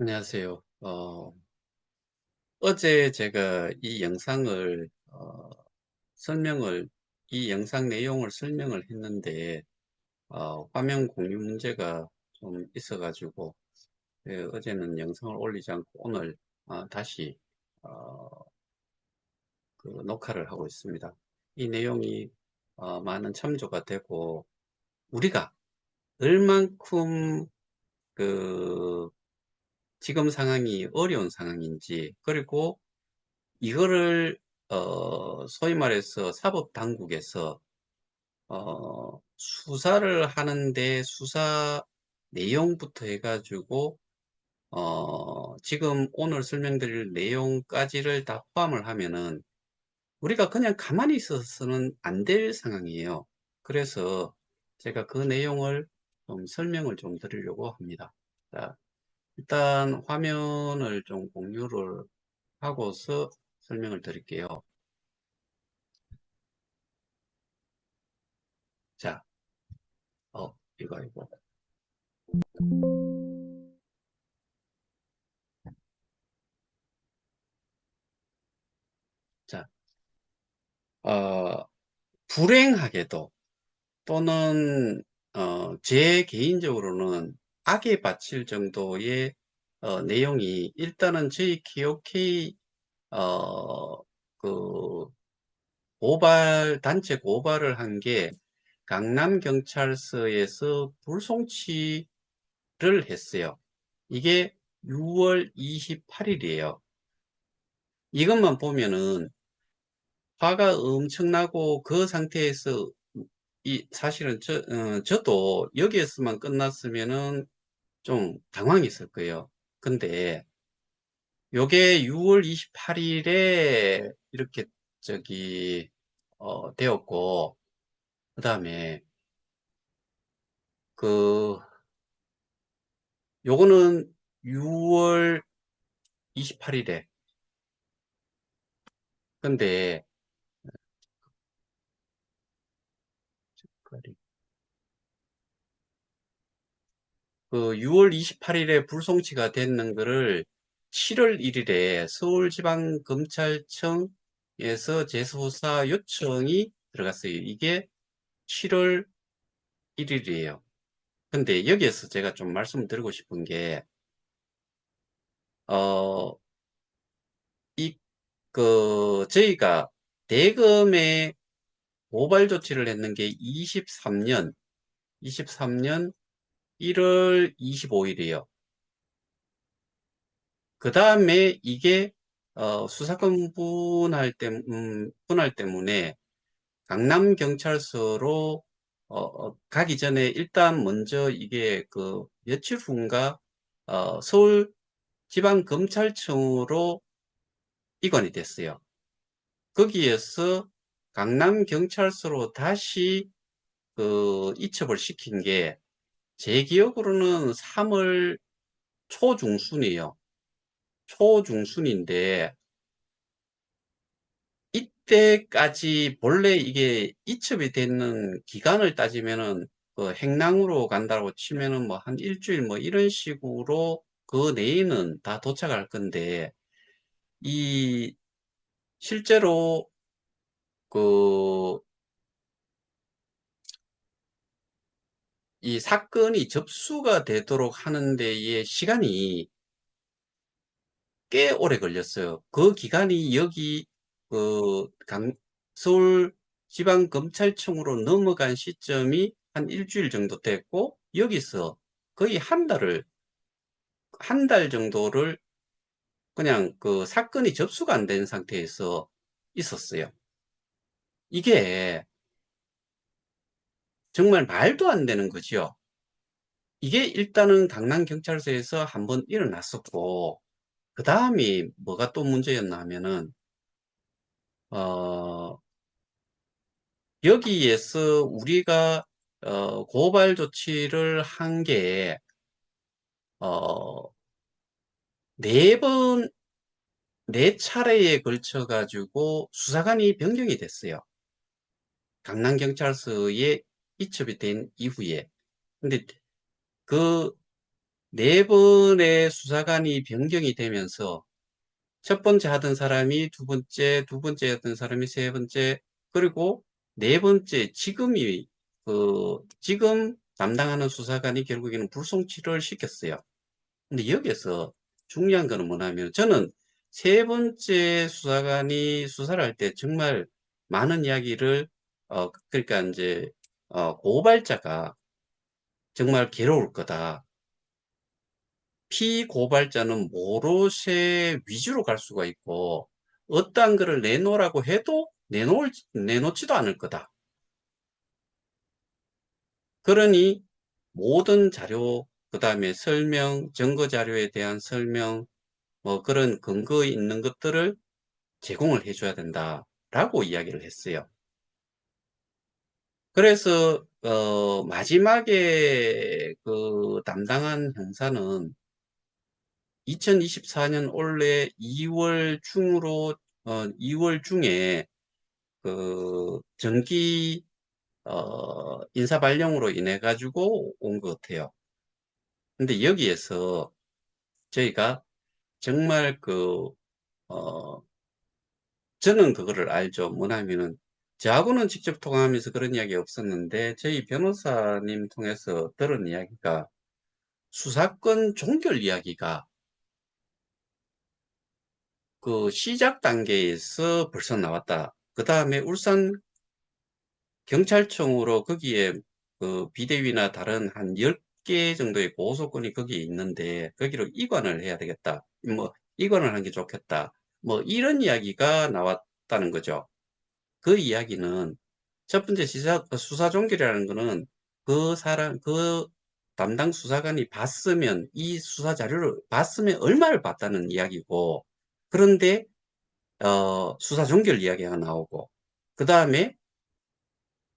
안녕하세요. 어제 제가 이 영상을, 설명을, 이 영상 내용을 설명을 했는데, 화면 공유 문제가 좀 있어가지고, 어제는 영상을 올리지 않고 오늘, 다시, 어, 그 녹화를 하고 있습니다. 이 내용이, 많은 참조가 되고, 우리가 얼만큼 그, 지금 상황이 어려운 상황인지, 그리고 이거를 소위 말해서 사법당국에서 수사를 하는데 수사 내용부터 해가지고 지금 오늘 설명드릴 내용까지를 다 포함을 하면은 우리가 그냥 가만히 있어서는 안 될 상황이에요. 그래서 제가 그 내용을 좀 설명을 좀 드리려고 합니다. 자, 일단 화면을 좀 공유를 하고서 설명을 드릴게요. 자, 이거. 자, 어, 불행하게도 또는, 제 개인적으로는 악에 바칠 정도의, 내용이 일단은 저희 KOK, 어, 그, 단체 고발을 한 게 강남경찰서에서 불송치를 했어요. 이게 6월 28일이에요. 이것만 보면은 화가 엄청나고 그 상태에서 사실은 저도 여기에서만 끝났으면은 좀 당황했을 거예요. 근데 요게 6월 28일에 이렇게 되었고, 그 다음에 그 요거는 6월 28일에. 근데 그 6월 28일에 불송치가 됐는 거를 7월 1일에 서울지방검찰청에서 재수사 요청이 들어갔어요. 이게 7월 1일이에요. 근데 여기에서 제가 좀 말씀드리고 싶은 게, 어, 저희가 대검에 고발 조치를 했는 게 23년 1월 25일이에요. 그 다음에 이게 수사권 분할 때문에 강남경찰서로 가기 전에 일단 먼저 이게 그 며칠 후인가 서울지방검찰청으로 이관이 됐어요. 거기에서 강남경찰서로 다시 그 이첩을 시킨 게 제 기억으로는 3월 초중순이에요. 초중순인데 이때까지 본래 이게 이첩이 되는 기간을 따지면은 그 행랑으로 간다고 치면은 뭐 한 일주일 뭐 이런 식으로 그 내에는 다 도착할 건데 이 실제로 그 이 사건이 접수가 되도록 하는 데에 시간이 꽤 오래 걸렸어요. 그 기간이 여기 그 서울지방검찰청으로 넘어간 시점이 한 일주일 정도 됐고 여기서 거의 한 달 정도를 그냥 그 사건이 접수가 안 된 상태에서 있었어요. 이게 정말 말도 안 되는 거죠. 이게 일단은 강남경찰서에서 한번 일어났었고 그 다음이 뭐가 또 문제였나 하면은 어, 여기에서 우리가 고발 조치를 한 게, 어, 네 번, 네 차례에 걸쳐 가지고 수사관이 변경이 됐어요. 강남경찰서에 이첩이 된 이후에. 근데 그 네 번의 수사관이 변경이 되면서 첫 번째 하던 사람이 두 번째, 두 번째 하던 사람이 세 번째, 그리고 네 번째, 지금 담당하는 수사관이 결국에는 불송치를 시켰어요. 근데 여기에서 중요한 거는 뭐냐면, 저는 세 번째 수사관이 수사를 할 때 정말 많은 이야기를, 그러니까 이제, 고발자가 정말 괴로울 거다. 피고발자는 모롯의 위주로 갈 수가 있고 어떠한 거를 내놓으라고 해도 내놓지도 않을 거다. 그러니 모든 자료, 그 다음에 설명, 증거 자료에 대한 설명, 뭐 그런 근거 있는 것들을 제공을 해줘야 된다라고 이야기를 했어요. 그래서 마지막에 그 담당한 형사는 2024년 올해 2월 중으로 2월 중에 그 정기 인사 발령으로 인해 가지고 온 것 같아요. 근데 여기에서 저희가 정말 어, 저는 그거를 알죠. 뭐냐면은 저하고는 직접 통화하면서 그런 이야기 없었는데 저희 변호사님 통해서 들은 이야기가 수사권 종결 이야기가 그 시작 단계에서 벌써 나왔다. 그 다음에 울산 경찰청으로 거기에 그 비대위나 다른 한 10개 정도의 고소권이 거기에 있는데 거기로 이관을 해야 되겠다. 뭐 이관을 하는 게 좋겠다. 뭐 이런 이야기가 나왔다는 거죠. 그 이야기는 첫 번째 수사 종결이라는 거는 그 담당 수사관이 봤으면 이 수사 자료를 봤으면 얼마를 봤다는 이야기고 그런데 수사 종결 이야기가 나오고 그 다음에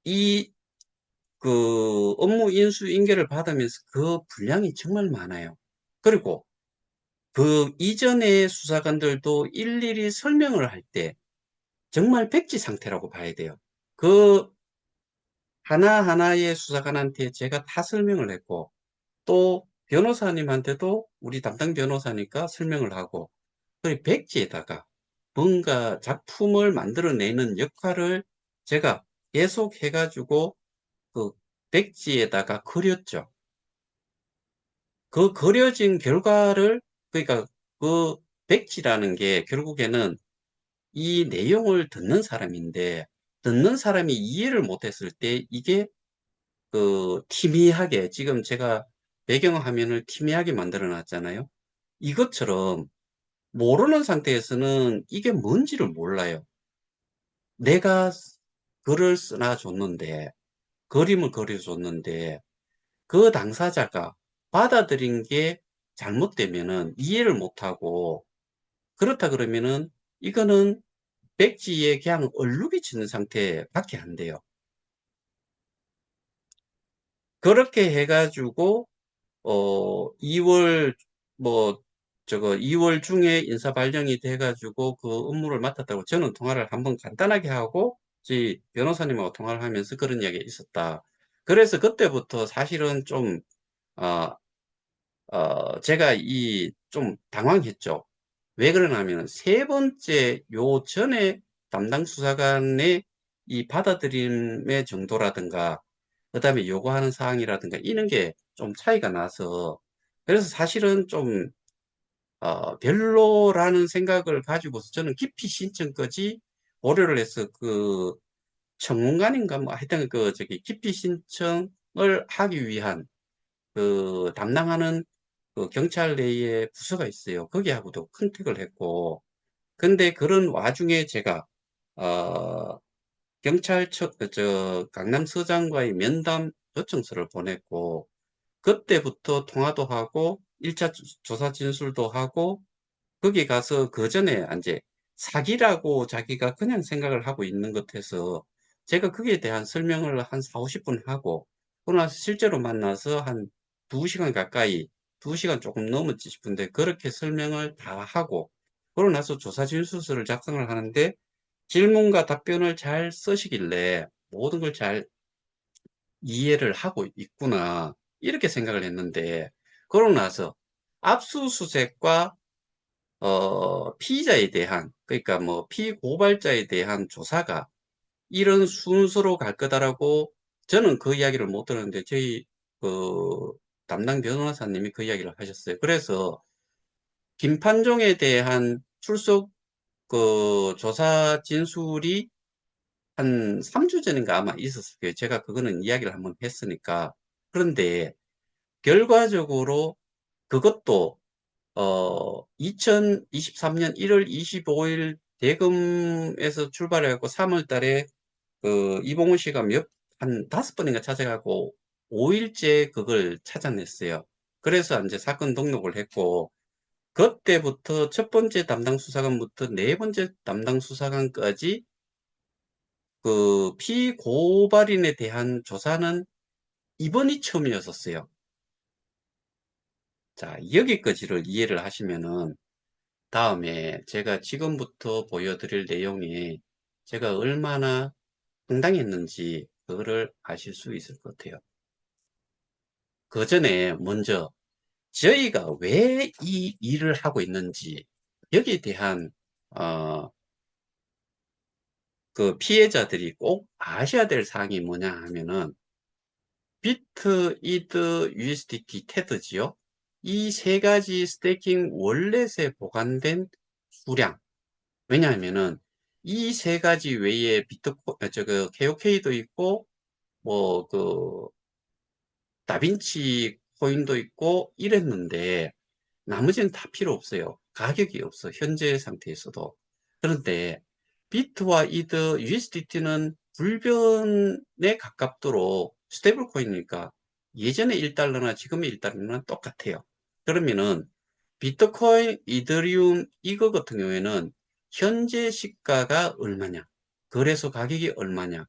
이 업무 인수 인계를 받으면서 그 분량이 정말 많아요. 그리고 그 이전의 수사관들도 일일이 설명을 할 때 정말 백지 상태라고 봐야 돼요. 그 하나하나의 수사관한테 제가 다 설명을 했고 또 변호사님한테도 우리 담당 변호사니까 설명을 하고 그 백지에다가 뭔가 작품을 만들어내는 역할을 제가 계속 해가지고 그 백지에다가 그렸죠. 그 그려진 결과를 그러니까 그 백지라는 게 결국에는 이 내용을 듣는 사람인데 듣는 사람이 이해를 못했을 때 이게 희미하게 지금 제가 배경화면을 희미하게 만들어 놨잖아요. 이것처럼 모르는 상태에서는 이게 뭔지를 몰라요. 내가 글을 쓰나 줬는데 그림을 그려줬는데 그 당사자가 받아들인 게 잘못되면은 이해를 못하고 그렇다 그러면은 이거는 백지에 그냥 얼룩이 치는 상태밖에 안 돼요. 그렇게 해가지고 2월 뭐 저거 2월 중에 인사 발령이 돼가지고 그 업무를 맡았다고 저는 통화를 한번 간단하게 하고 저희 변호사님하고 통화를 하면서 그런 이야기가 있었다. 그래서 그때부터 사실은 좀 어, 제가 좀 당황했죠. 왜 그러냐면 세 번째 요 전에 담당 수사관의 이 받아들임의 정도라든가 그다음에 요구하는 사항이라든가 이런 게 좀 차이가 나서 그래서 사실은 좀 별로라는 생각을 가지고서 저는 기피 신청까지 고려를 해서 그 청문관인가 뭐 하여튼 저기 기피 신청을 하기 위한 담당하는 그 경찰 내에 부서가 있어요. 거기하고도 컨택을 했고, 근데 그런 와중에 제가, 어, 경찰청, 강남서장과의 면담 요청서를 보냈고, 그때부터 통화도 하고, 1차 조사 진술도 하고, 거기 가서 그 전에 이제 사기라고 자기가 그냥 생각을 하고 있는 것 같아서 제가 거기에 대한 설명을 한 4, 50분 하고 그러나 실제로 만나서 한 2시간 가까이 2시간 조금 넘었지 싶은데 그렇게 설명을 다 하고 그러고 나서 조사 진술서를 작성을 하는데 질문과 답변을 잘 쓰시길래 모든 걸 잘 이해를 하고 있구나 이렇게 생각을 했는데 그러고 나서 압수수색과 피의자에 대한, 그러니까 뭐 피고발자에 대한 조사가 이런 순서로 갈 거다라고 저는 그 이야기를 못 들었는데 저희 그 담당 변호사님이 그 이야기를 하셨어요. 그래서 김판종에 대한 출석 그 조사 진술이 한 3주 전인가 아마 있었을 거예요. 제가 그거는 이야기를 한번 했으니까. 그런데 결과적으로 그것도 2023년 1월 25일 대검에서 출발해갖고 3월 달에 그 이봉훈 씨가 한 5번인가 찾아가고 5일째 그걸 찾아냈어요. 그래서 이제 사건 등록을 했고, 그때부터 첫 번째 담당 수사관부터 네 번째 담당 수사관까지 그 피고발인에 대한 조사는 이번이 처음이었었어요. 자, 여기까지를 이해를 하시면은 다음에 제가 지금부터 보여드릴 내용이 제가 얼마나 황당했는지 그거를 아실 수 있을 것 같아요. 그 전에 먼저 저희가 왜 이 일을 하고 있는지 여기에 대한 그 피해자들이 꼭 아셔야 될 사항이 뭐냐 하면은 비트, 이드, USDT, 테드지요. 이 세 가지 스테이킹 월렛에 보관된 수량. 왜냐하면은 이 세 가지 외에 저거 KOK도 있고 뭐 그 다빈치 코인도 있고 이랬는데 나머지는 다 필요 없어요. 가격이 없어. 현재 상태에서도. 그런데 비트와 이드, USDT는 불변에 가깝도록 스테이블 코인이니까 예전에 1달러나 지금의 1달러는 똑같아요. 그러면은 비트코인, 이더리움 이거 같은 경우에는 현재 시가가 얼마냐? 거래소 가격이 얼마냐?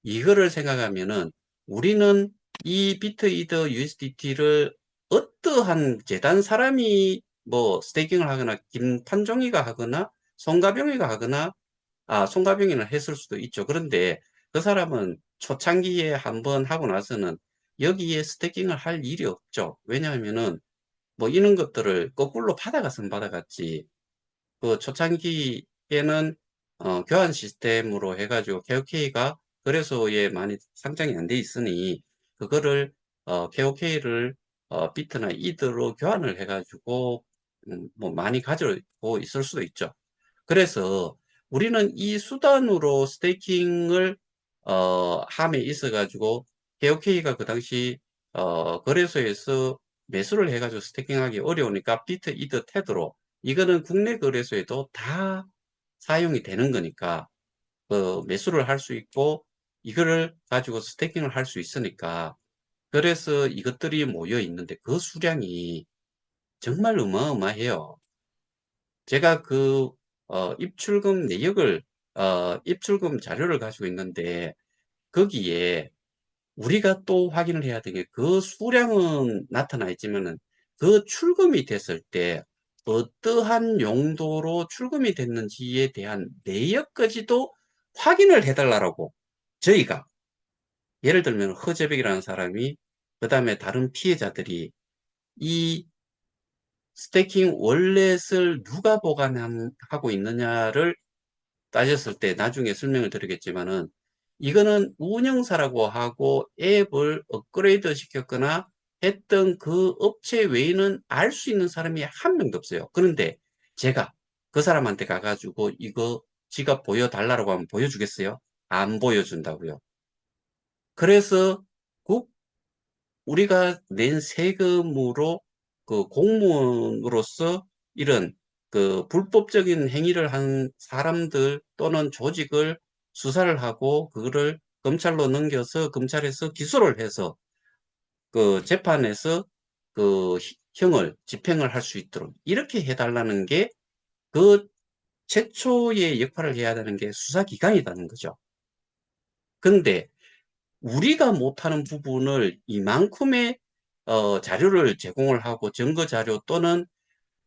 이거를 생각하면은 우리는 이 비트, 이더, USDT를 어떠한 재단 사람이 뭐 스테이킹을 하거나 김판종이가 하거나 송가병이가 하거나 송가병이는 했을 수도 있죠. 그런데 그 사람은 초창기에 한번 하고 나서는 여기에 스테이킹을 할 일이 없죠. 왜냐하면은 뭐 이런 것들을 거꾸로 받아갔으면 받아갔지. 그 초창기에는 교환 시스템으로 해가지고 KOK가 거래소에 많이 상장이 안 돼 있으니 그거를 KOK를 비트나 이더로 교환을 해가지고 뭐 많이 가지고 있을 수도 있죠. 그래서 우리는 이 수단으로 스테이킹을 함에 있어가지고 KOK가 그 당시 거래소에서 매수를 해가지고 스테이킹하기 어려우니까 비트, 이더, 테드로 이거는 국내 거래소에도 다 사용이 되는 거니까 매수를 할 수 있고 이거를 가지고 스테이킹을 할 수 있으니까 그래서 이것들이 모여 있는데 그 수량이 정말 어마어마해요. 제가 그 입출금 내역을 입출금 자료를 가지고 있는데 거기에 우리가 또 확인을 해야 되는 게 그 수량은 나타나 있지만은 그 출금이 됐을 때 어떠한 용도로 출금이 됐는지에 대한 내역까지도 확인을 해달라고 저희가 예를 들면 허재백이라는 사람이 그 다음에 다른 피해자들이 이 스테이킹 월렛을 누가 보관하고 있느냐를 따졌을 때 나중에 설명을 드리겠지만은 이거는 운영사라고 하고 앱을 업그레이드 시켰거나 했던 그 업체 외에는 알 수 있는 사람이 한 명도 없어요. 그런데 제가 그 사람한테 가가지고 이거 지갑 보여달라고 하면 보여주겠어요? 안 보여준다고요. 그래서 국 우리가 낸 세금으로 그 공무원으로서 이런 그 불법적인 행위를 한 사람들 또는 조직을 수사를 하고 그거를 검찰로 넘겨서 검찰에서 기소를 해서 그 재판에서 그 형을 집행을 할 수 있도록 이렇게 해달라는 게 그 최초의 역할을 해야 되는 게 수사기관이라는 거죠. 근데 우리가 못하는 부분을 이만큼의 자료를 제공을 하고 증거 자료 또는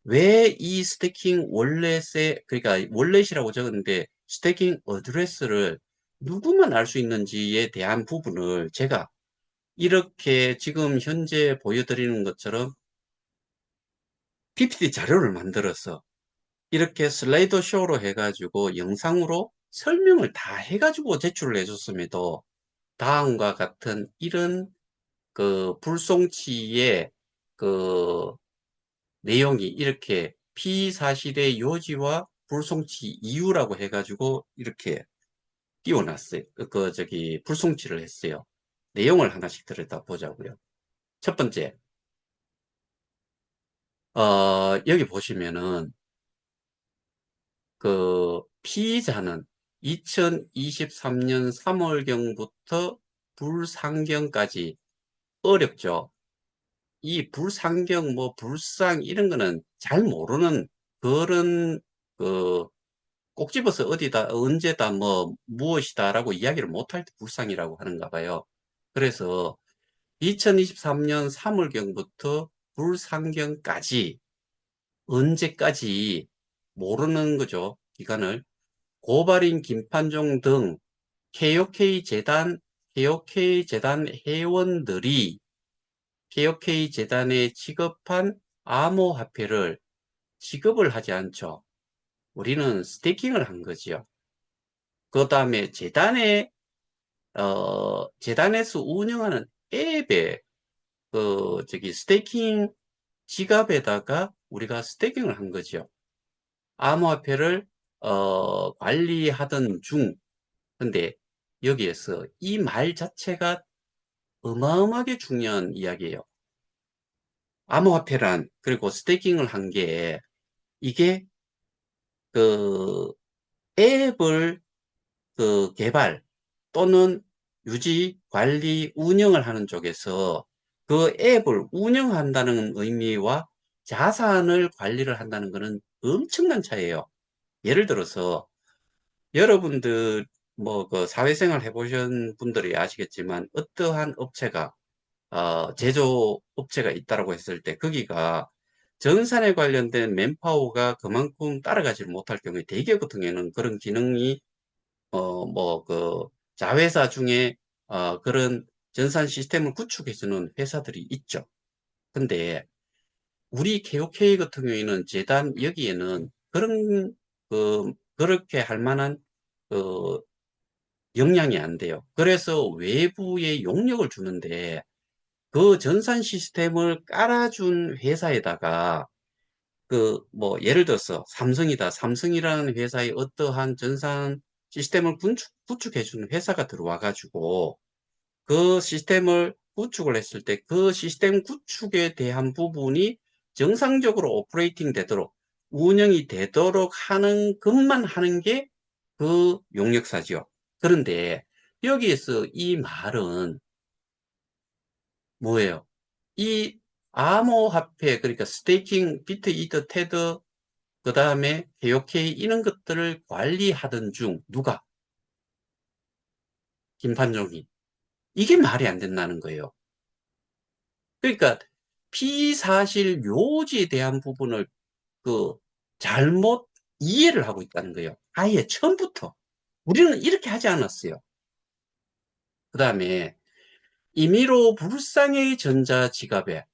왜 이 스테이킹 월렛에 그러니까 월렛이라고 적었는데 스테이킹 어드레스를 누구만 알 수 있는지에 대한 부분을 제가 이렇게 지금 현재 보여드리는 것처럼 PPT 자료를 만들어서 이렇게 슬라이드 쇼로 해가지고 영상으로 설명을 다 해가지고 제출을 해줬음에도 다음과 같은 이런 그 불송치의 그 내용이 이렇게 피사실의 요지와 불송치 이유라고 해가지고 이렇게 띄워놨어요. 저기 불송치를 했어요. 내용을 하나씩 들여다 보자고요. 첫 번째, 여기 보시면은 그 피의자는 2023년 3월경부터 불상경까지 어렵죠. 이 불상경, 뭐 불상 이런 거는 잘 모르는 그런 그 꼭 집어서 어디다 언제다 뭐 무엇이다라고 이야기를 못할 때 불상이라고 하는가 봐요. 그래서 2023년 3월경부터 불상경까지 언제까지 모르는 거죠. 기간을. 고발인 김판종 등 KOK 재단 회원들이 KOK 재단에 지급한 암호화폐를 지급을 하지 않죠. 우리는 스테이킹을 한 거지요. 그 다음에 재단에서 운영하는 앱에 저기 스테이킹 지갑에다가 우리가 스테이킹을 한 거죠. 암호화폐를 관리하던 중. 근데 여기에서 이 말 자체가 어마어마하게 중요한 이야기예요. 암호화폐란, 그리고 스테이킹을 한 게, 이게 그 앱을 개발 또는 유지, 관리, 운영을 하는 쪽에서 그 앱을 운영한다는 의미와 자산을 관리를 한다는 것은 엄청난 차이예요. 예를 들어서 여러분들 뭐 그 사회생활 해보신 분들이 아시겠지만 어떠한 업체가 제조업체가 있다고 했을 때 거기가 전산에 관련된 맨파워가 그만큼 따라가지 못할 경우에 대기업 같은 경우에는 그런 기능이 뭐 그 자회사 중에 그런 전산 시스템을 구축해주는 회사들이 있죠. 근데 우리 KOK 같은 경우에는 재단 여기에는 그런 그렇게 할 만한 그 역량이 안 돼요. 그래서 외부에 용역을 주는데 그 전산 시스템을 깔아준 회사에다가 뭐 예를 들어서 삼성이다. 삼성이라는 회사의 어떠한 전산 시스템을 구축해주는 회사가 들어와 가지고 그 시스템을 구축을 했을 때 그 시스템 구축에 대한 부분이 정상적으로 오퍼레이팅 되도록 운영이 되도록 하는 것만 하는 게 그 용역사죠. 그런데 여기에서 이 말은 뭐예요? 이 암호화폐, 그러니까 스테이킹, 비트, 이더, 테더, 그 다음에 KOK 이런 것들을 관리하던 중 누가? 김판종이. 이게 말이 안 된다는 거예요. 그러니까 피사실 요지에 대한 부분을 그 잘못 이해를 하고 있다는 거예요. 아예 처음부터. 우리는 이렇게 하지 않았어요. 그 다음에 임의로 불상의 전자지갑에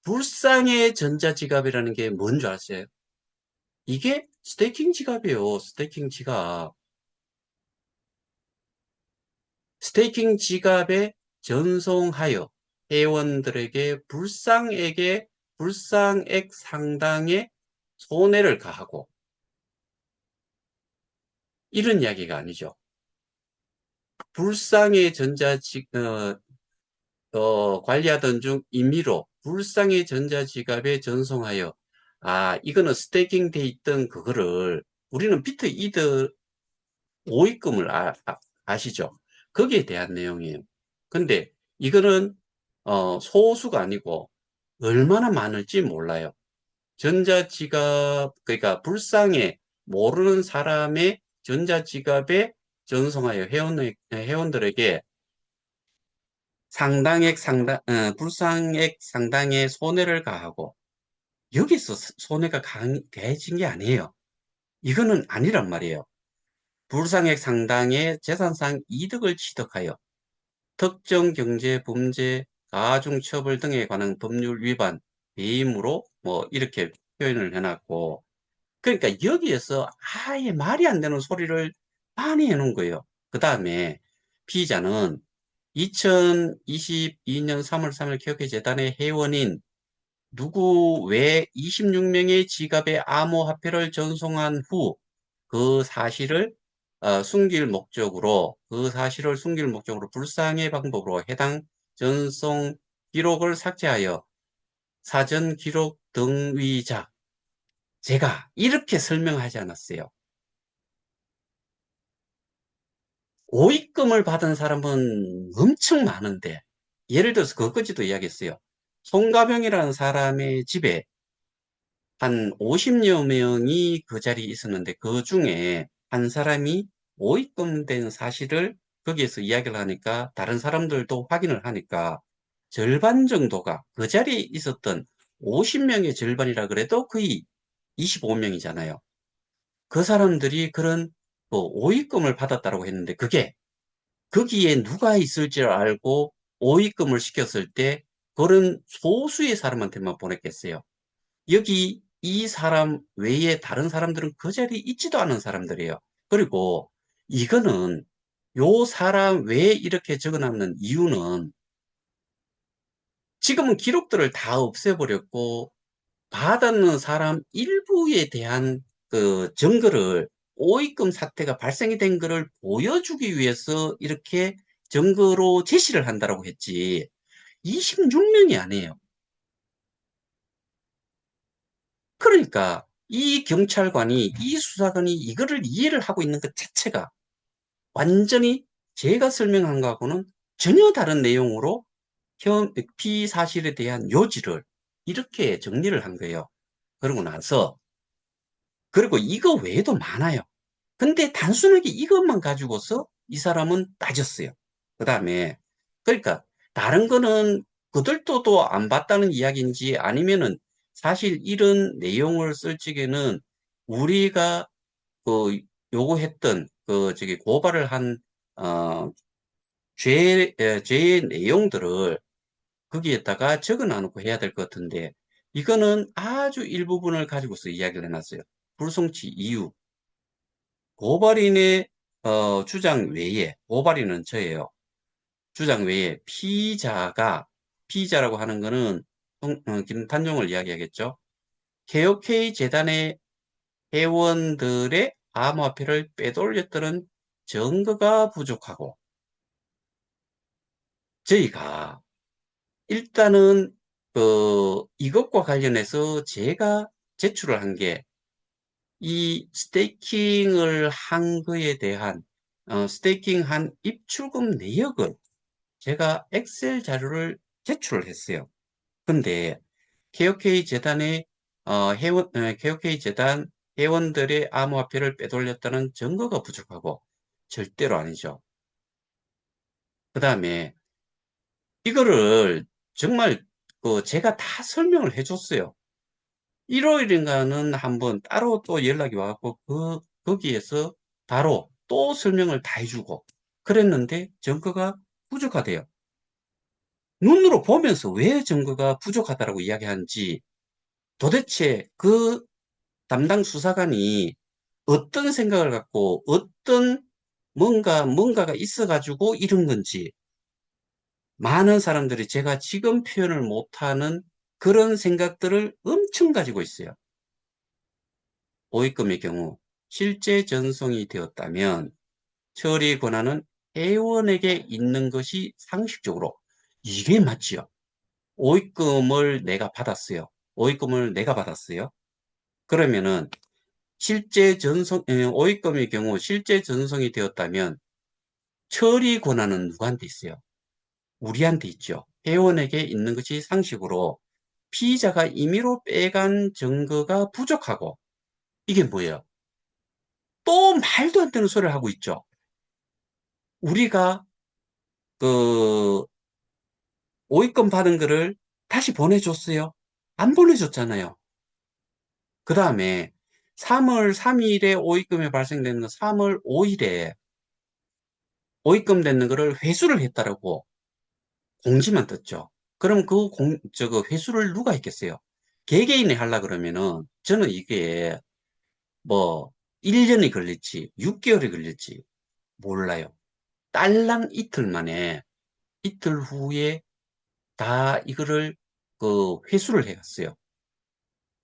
불상의 전자지갑이라는 게 뭔 줄 아세요? 이게 스테이킹 지갑이에요. 스테이킹 지갑. 스테이킹 지갑에 전송하여 회원들에게 불상액 상당의 손해를 가하고 이런 이야기가 아니죠. 불상의 관리하던 중 임의로 불상의 전자지갑에 전송하여 이거는 스테이킹 돼 있던 그거를 우리는 비트 이더 모의금을 아시죠? 거기에 대한 내용이에요. 근데 이거는 소수가 아니고 얼마나 많을지 몰라요. 전자지갑, 그러니까 불상에 모르는 사람의 전자지갑에 전송하여 회원들에게 불상액 상당의 손해를 가하고 여기서 손해가 가해진 게 아니에요. 이거는 아니란 말이에요. 불상액 상당의 재산상 이득을 취득하여 특정 경제 범죄, 가중처벌 등에 관한 법률 위반, 배임으로 뭐 이렇게 표현을 해놨고, 그러니까 여기에서 아예 말이 안 되는 소리를 많이 해놓은 거예요. 그 다음에 피의자는 2022년 3월 3일 개혁회 재단의 회원인 누구 외 26명의 지갑에 암호화폐를 전송한 후 그 사실을 그 사실을 숨길 목적으로 불상의 방법으로 해당 전송 기록을 삭제하여 사전 기록 등위자. 제가 이렇게 설명하지 않았어요. 오입금을 받은 사람은 엄청 많은데, 예를 들어서 그것까지도 이야기했어요. 송가병이라는 사람의 집에 한 50여 명이 그 자리에 있었는데, 그 중에 한 사람이 오입금된 사실을 거기에서 이야기를 하니까, 다른 사람들도 확인을 하니까, 절반 정도가 그 자리에 있었던 50명의 절반이라 그래도 거의 25명이잖아요. 그 사람들이 그런 오입금을 받았다고 했는데, 그게 거기에 누가 있을 줄 알고 오입금을 시켰을 때 그런 소수의 사람한테만 보냈겠어요. 여기 이 사람 외에 다른 사람들은 그 자리에 있지도 않은 사람들이에요. 그리고 이거는 요 사람 외에 이렇게 적어놨는 이유는 지금은 기록들을 다 없애버렸고 받았는 사람 일부에 대한 그 증거를, 오입금 사태가 발생이 된 것을 보여주기 위해서 이렇게 증거로 제시를 한다라고 했지 26명이 아니에요. 그러니까 이 경찰관이, 이 수사관이 이거를 이해를 하고 있는 것 자체가 완전히 제가 설명한 것하고는 전혀 다른 내용으로 피사실에 대한 요지를 이렇게 정리를 한 거예요. 그러고 나서, 그리고 이거 외에도 많아요. 근데 단순하게 이것만 가지고서 이 사람은 따졌어요. 그 다음에, 그러니까, 다른 거는 그들도 또 안 봤다는 이야기인지 아니면은 사실 이런 내용을 쓸 적에는 우리가 그 요구했던 고발을 한, 어, 죄의 내용들을 거기에다가 적어 놔놓고 해야 될 것 같은데, 이거는 아주 일부분을 가지고서 이야기를 해놨어요. 불송치 이유, 고발인의 주장 외에, 고발인은 저예요. 주장 외에 피의자라고 하는 거는 김탄종을 이야기하겠죠. KOK 재단의 회원들의 암호화폐를 빼돌렸다는 증거가 부족하고, 저희가 일단은 이것과 관련해서 제가 제출을 한 게, 이 스테이킹을 한 거에 대한 스테이킹한 입출금 내역을 제가 엑셀 자료를 제출을 했어요. 근데 KOK 재단의 KOK 재단 회원들의 암호화폐를 빼돌렸다는 증거가 부족하고, 절대로 아니죠. 그 다음에 이거를 정말 제가 다 설명을 해줬어요. 일요일인가는 한번 따로 또 연락이 와갖고 거기에서 바로 또 설명을 다 해주고 그랬는데 증거가 부족하대요. 눈으로 보면서 왜 증거가 부족하다고 이야기하는지, 도대체 그 담당 수사관이 어떤 생각을 갖고 어떤 뭔가가 있어가지고 이런 건지, 많은 사람들이 제가 지금 표현을 못하는 그런 생각들을 엄청 가지고 있어요. 오입금의 경우 실제 전송이 되었다면 처리 권한은 회원에게 있는 것이 상식적으로, 이게 맞지요. 오입금을 내가 받았어요. 그러면은 오입금의 경우 실제 전송이 되었다면 처리 권한은 누구한테 있어요? 우리한테 있죠. 회원에게 있는 것이 상식으로 피의자가 임의로 빼간 증거가 부족하고, 이게 뭐예요? 또 말도 안 되는 소리를 하고 있죠. 우리가 그 오입금 받은 거를 다시 보내줬어요? 안 보내줬잖아요. 그 다음에 3월 3일에 오입금이 발생되는 3월 5일에 오입금 되는 거를 회수를 했다라고 공지만 떴죠. 그럼 저거 회수를 누가 했겠어요? 개개인이 하려 그러면은 저는 이게 뭐 1년이 걸릴지 6개월이 걸릴지 몰라요. 딸랑 이틀 만에 이틀 후에 다 이거를 그 회수를 해갔어요.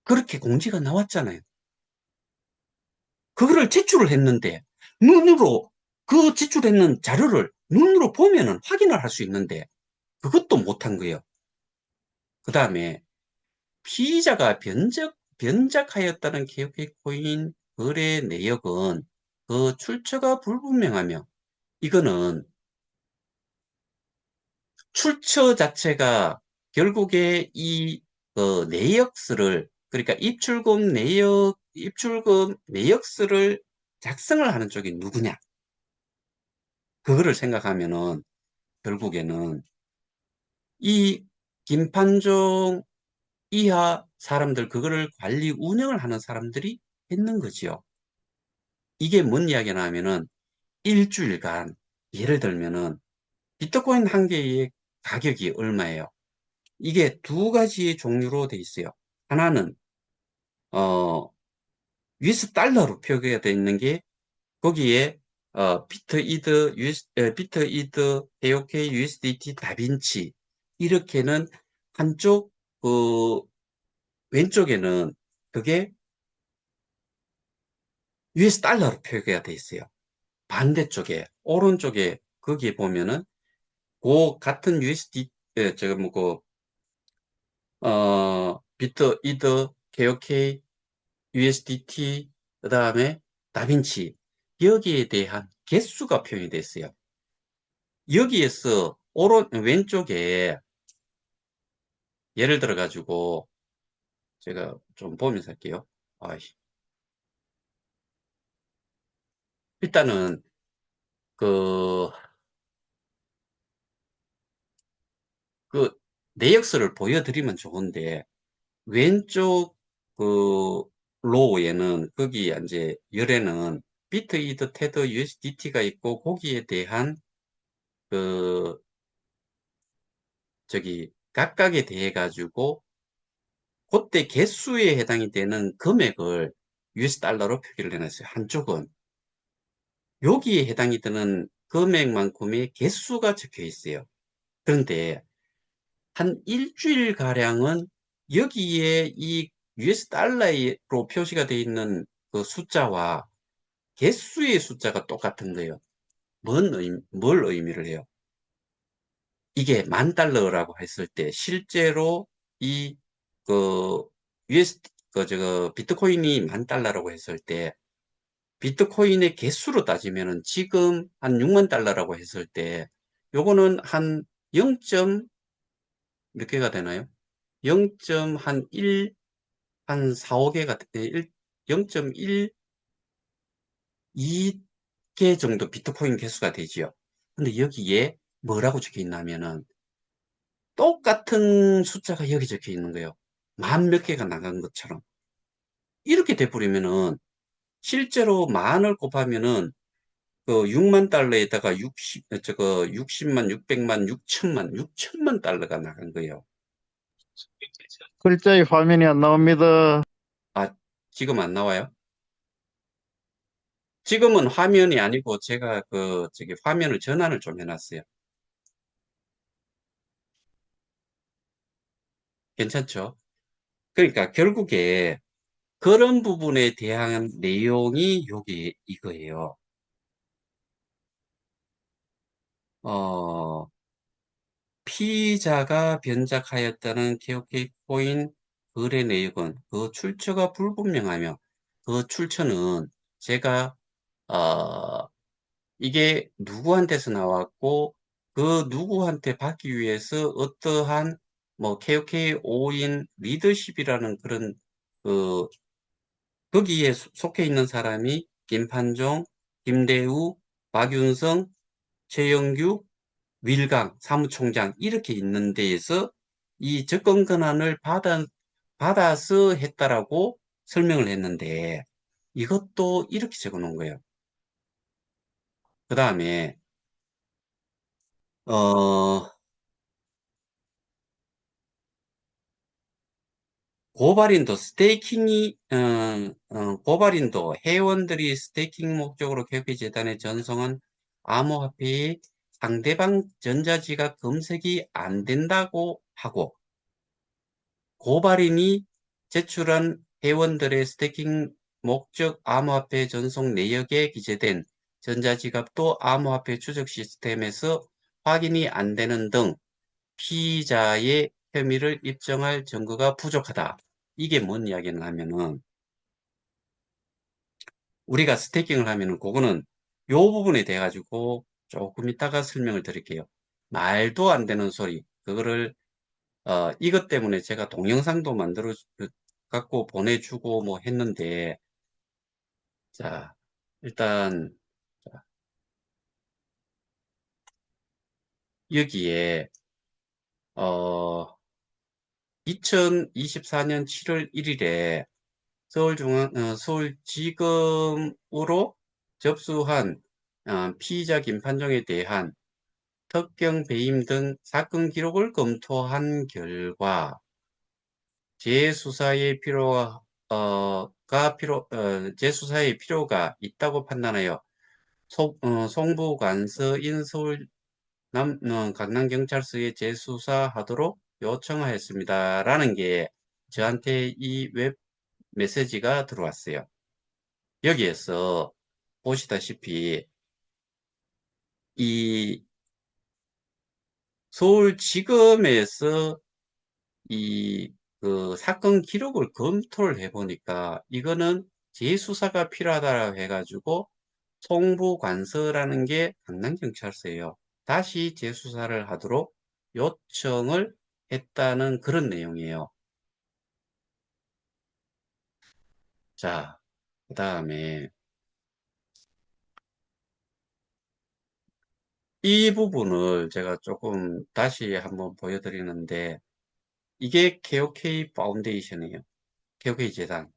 그렇게 공지가 나왔잖아요. 그거를 제출을 했는데 눈으로 그 제출했는 자료를 눈으로 보면은 확인을 할 수 있는데 그것도 못한 거예요. 그 다음에 피의자가 변작하였다는 KOK코인 거래 내역은 그 출처가 불분명하며 이거는 출처 자체가 결국에 이 내역서를 그러니까 입출금 내역서를 작성을 하는 쪽이 누구냐 그거를 생각하면은 결국에는 이 김판종 이하 사람들 그거를 관리 운영을 하는 사람들이 했는 거지요. 이게 뭔 이야기냐 하면은 일주일간 예를 들면은 비트코인 한 개의 가격이 얼마예요? 이게 두 가지 종류로 돼 있어요. 하나는 어 US 달러로 표기가 되어 있는 게 거기에 비트 이드 AOK USDT 다빈치 이렇게는 한쪽 그 왼쪽에는 그게 US 달러로 표기가 되어 있어요. 반대쪽에 오른쪽에 거기에 보면은 그 같은 USD 저거 뭐고 비트 이드 KOK USDT, 그 다음에 다빈치, 여기에 대한 개수가 표현이 됐어요. 여기에서 왼쪽에 예를 들어 가지고 제가 좀 보면서 할게요. 아이, 일단은 그, 그 내역서를 보여드리면 좋은데 왼쪽 그 로우에는 거기 이제 열에는 비트 이더 테더 USDT가 있고 거기에 대한 그 저기 각각에 대해 가지고 그때 개수에 해당이 되는 금액을 US 달러로 표기를 해놨어요. 한쪽은 여기에 해당이 되는 금액만큼의 개수가 적혀 있어요. 그런데 한 일주일 가량은 여기에 이 US 달러로 표시가 되어 있는 그 숫자와 개수의 숫자가 똑같은 거예요. 뭘 의미를 해요? 이게 10,000달러라고 했을 때 실제로 이 그 US 저거 비트코인이 10,000달러라고 했을 때 비트코인의 개수로 따지면은 지금 한 60,000달러라고 했을 때 요거는 한 0. 몇 개가 되나요? 0. 한 1, 한 4, 5개가 0.12개 정도 비트코인 개수가 되지요. 근데 여기에 뭐라고 적혀 있냐면은 똑같은 숫자가 여기 적혀 있는 거예요. 만 몇 개가 나간 것처럼. 이렇게 돼버리면은 실제로 만을 곱하면은 그 6만 달러에다가 60만, 600만, 6천만 달러가 나간 거예요. 글자의 화면이 안 나옵니다. 아, 지금 안 나와요? 지금은 화면이 아니고 제가 저기 화면을 전환을 좀 해놨어요. 괜찮죠? 그러니까 결국에 그런 부분에 대한 내용이 여기 이거예요. 어, 피의자가 변작하였다는 KOK 코인 거래 내역은 그 출처가 불분명하며 그 출처는 제가 어, 이게 누구한테서 나왔고 그 누구한테 받기 위해서 어떠한 뭐 KOK 5인 리더십이라는 그런 그 거기에 속해 있는 사람이 김판종, 김대우, 박윤성, 최영규, 밀강 사무총장 이렇게 있는 데에서 이 접근 권한을 받아서 했다라고 설명을 했는데 이것도 이렇게 적어 놓은 거예요. 그 다음에 어 고발인도 고발인도 회원들이 스테이킹 목적으로 개혁재단에 전송한 암호화폐의 상대방 전자지갑 검색이 안 된다고 하고, 고발인이 제출한 회원들의 스테이킹 목적 암호화폐 전송 내역에 기재된 전자지갑도 암호화폐 추적 시스템에서 확인이 안 되는 등 피의자의 혐의를 입증할 증거가 부족하다. 이게 뭔 이야기는 하면은, 우리가 스테이킹을 하면은 그거는 요 부분에 대해 가지고 조금 이따가 설명을 드릴게요. 말도 안 되는 소리, 그거를 이것 때문에 제가 동영상도 만들어 갖고 보내주고 뭐 했는데, 자, 일단 여기에 2024년 7월 1일에 서울지검으로 접수한 피의자 김판정에 대한 특경 배임 등 사건 기록을 검토한 결과 재수사의 재수사의 필요가 있다고 판단하여 송부관서인 서울 강남경찰서에 재수사하도록 요청하였습니다. 라는 게 저한테 이 웹 메시지가 들어왔어요. 여기에서 보시다시피 이 서울지검에서 이 그 사건 기록을 검토를 해보니까 이거는 재수사가 필요하다고 해가지고 송부관서라는 게 강남경찰서예요. 다시 재수사를 하도록 요청을 했다는 그런 내용이에요. 자, 그 다음에 이 부분을 제가 조금 다시 한번 보여드리는데, 이게 KOK 파운데이션이에요. KOK 재단.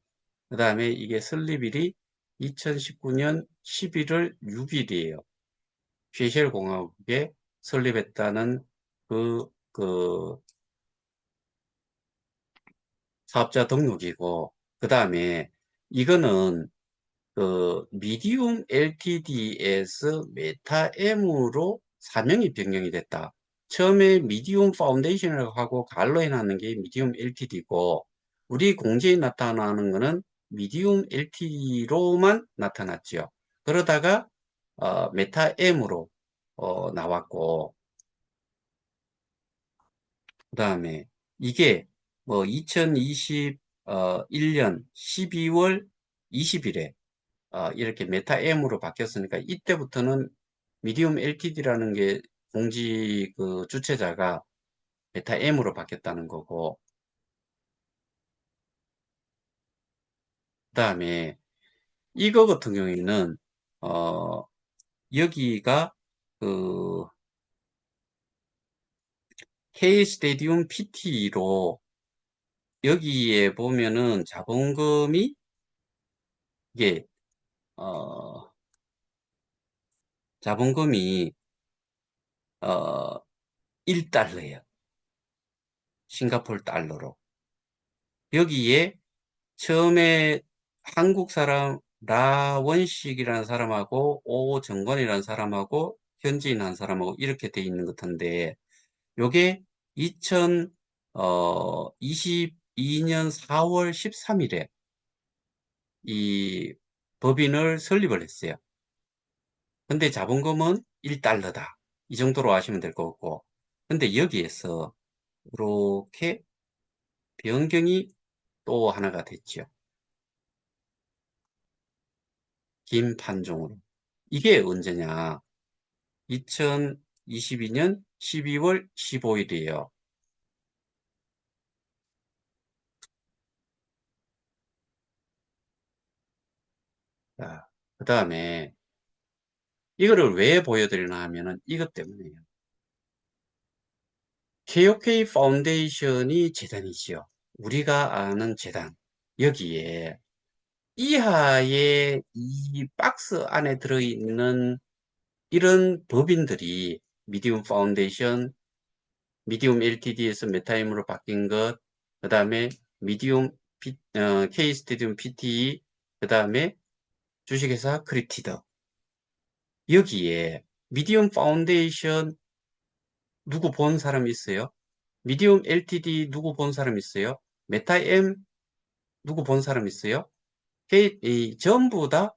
그 다음에 이게 설립일이 2019년 11월 6일이에요. 세셜공화국에 설립했다는 그 사업자 등록이고, 그 다음에 이거는 그 미디움 LTD에서 메타M으로 사명이 변경이 됐다. 처음에 미디움 파운데이션이라고 하고 갈로 해놨는 게 미디움 LTD고, 우리 공지에 나타나는 거는 미디움 LTD로만 나타났죠. 그러다가 메타M으로 나왔고, 그 다음에 이게 뭐 2021년 12월 20일에 이렇게 메타M으로 바뀌었으니까 이때부터는 미디움 LTD라는 게 공지 그 주체자가 메타M으로 바뀌었다는 거고, 그 다음에 이거 같은 경우에는 어 여기가 그 K 스테디움 PT로 여기에 보면은 자본금이 이게 어 자본금이 어 1달러예요. 싱가포르 달러로. 여기에 처음에 한국 사람 라원식이라는 사람하고 오정권이라는 사람하고 현지인 한 사람하고 이렇게 돼 있는 것 같은데, 요게 2022년 4월 13일에 이 법인을 설립을 했어요. 근데 자본금은 1달러다. 이 정도로 아시면 될 것 같고. 근데 여기에서 이렇게 변경이 또 하나가 됐죠. 김판종으로. 이게 언제냐? 2022년 12월 15일이에요. 자, 그 다음에 이거를 왜 보여드리나 하면은 이것 때문이에요. KOK 파운데이션이 재단이지요. 우리가 아는 재단. 여기에 이하의 이 박스 안에 들어있는 이런 법인들이 미디움 파운데이션, 미디움 LTD에서 메타임으로 바뀐 것, 그 다음에 미디움, K스테디움 PTE, 그 다음에 주식회사 크립티드. 여기에 미디움 파운데이션 누구 본 사람 있어요? 미디움 LTD 누구 본 사람 있어요? 메타M 누구 본 사람 있어요? 전부 다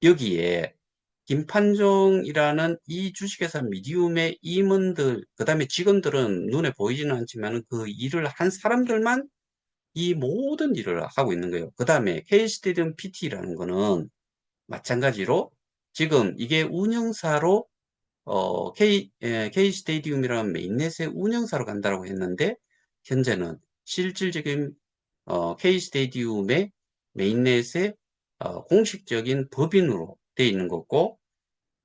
여기에 김판종이라는 이 주식회사 미디움의 임원들, 그 다음에 직원들은 눈에 보이지는 않지만 그 일을 한 사람들만 이 모든 일을 하고 있는 거예요. 그 다음에 K스테디움 PT라는 거는 마찬가지로 지금 이게 운영사로 K스테디움이라는 메인넷의 운영사로 간다고 했는데 현재는 실질적인 K스테디움의 메인넷의 공식적인 법인으로 되어 있는 거고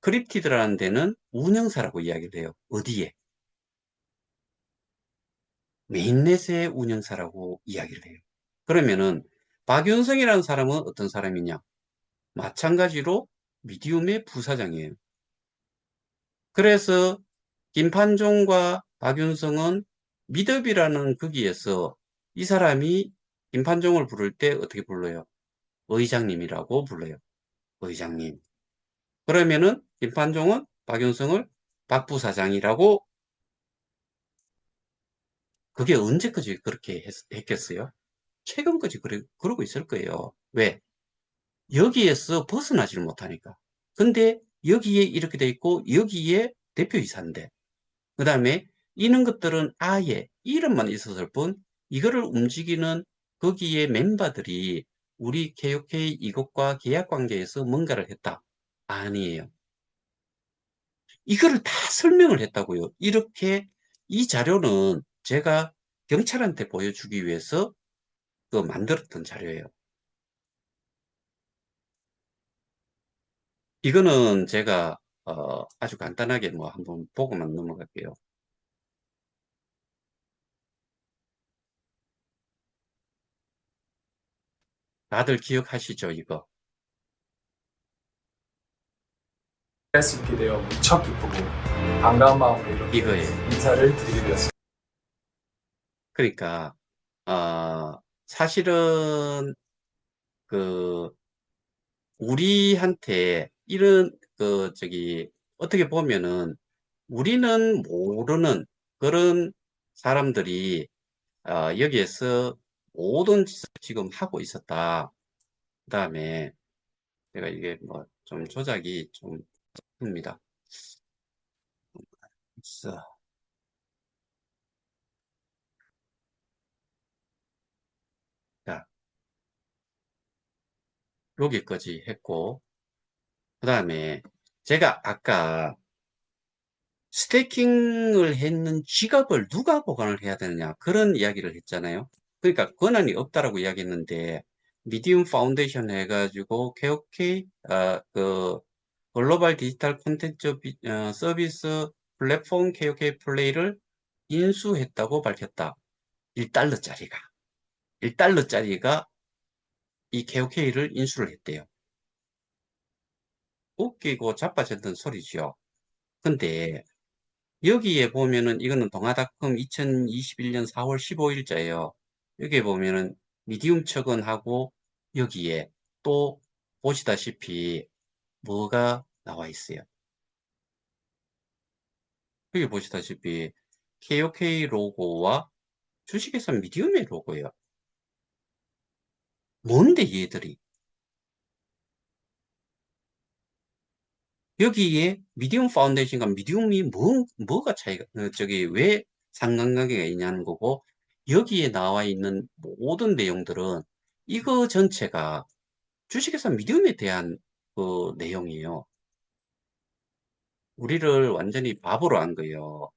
크립티드라는 데는 운영사라고 이야기를 해요. 어디에? 메인넷의 운영사라고 이야기를 해요. 그러면은 박윤성이라는 사람은 어떤 사람이냐? 마찬가지로 미디움의 부사장이에요. 그래서 김판종과 박윤성은 미덥이라는 거기에서 이 사람이 김판종을 부를 때 어떻게 불러요? 의장님이라고 불러요. 의장님. 그러면은 김판종은 박윤성을 박 부사장이라고 그게 언제까지 그렇게 했겠어요? 최근까지 그러고 있을 거예요. 왜? 여기에서 벗어나지를 못하니까. 근데 여기에 이렇게 돼 있고 여기에 대표이사인데 그 다음에 이런 것들은 아예 이름만 있었을 뿐 이거를 움직이는 거기에 멤버들이 우리 KOK 이것과 계약 관계에서 뭔가를 했다. 아니에요. 이거를 다 설명을 했다고요. 이렇게 이 자료는 제가 경찰한테 보여주기 위해서 그 만들었던 자료예요. 이거는 제가 아주 간단하게 뭐 한번 보고만 넘어갈게요. 다들 기억하시죠, 이거? 다시피 되어 무척 기쁘고 반가운 마음으로 이렇게 이거예요. 인사를 드리게 되었습니다. 그러니까 사실은 그 우리한테 이런 어떻게 보면은 우리는 모르는 그런 사람들이 여기에서 모든 짓을 지금 하고 있었다. 그 다음에 제가 이게 뭐 좀 조작이 좀 큽니다. 있어. 자, 여기까지 했고, 그 다음에 제가 아까 스테이킹을 했는 지갑을 누가 보관을 해야 되느냐 그런 이야기를 했잖아요. 그러니까 권한이 없다라고 이야기했는데 미디움 파운데이션 해가지고 KOK 그 글로벌 디지털 콘텐츠 서비스 플랫폼 KOK 플레이를 인수했다고 밝혔다. 1달러짜리가 1달러짜리가 이 KOK를 인수를 했대요. 웃기고 자빠졌던 소리죠. 근데 여기에 보면은 이거는 동아닷컴 2021년 4월 15일자예요. 여기에 보면은 미디움 척은하고 여기에 또 보시다시피 뭐가 나와 있어요. 여기 보시다시피 KOK 로고와 주식회사 미디움의 로고예요. 뭔데 얘들이? 여기에 미디움 파운데이션과 미디움이 뭐가 차이가, 왜 상관관계가 있냐는 거고, 여기에 나와 있는 모든 내용들은 이거 전체가 주식회사 미디움에 대한 그 내용이에요. 우리를 완전히 바보로 한 거예요.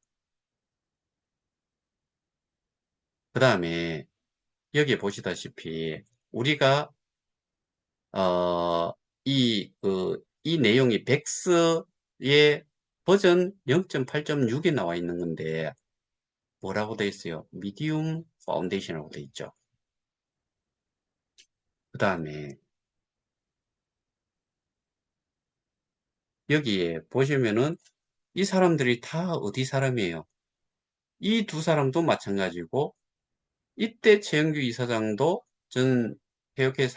그 다음에 여기에 보시다시피 우리가 어, 이 내용이 백스의 버전 0.8.6에 나와 있는 건데 뭐라고 돼 있어요? 미디움 파운데이션이라고 돼 있죠. 그 다음에 여기에 보시면은 이 사람들이 다 어디 사람이에요? 이 두 사람도 마찬가지고 이때 최영규 이사장도 전 개혁회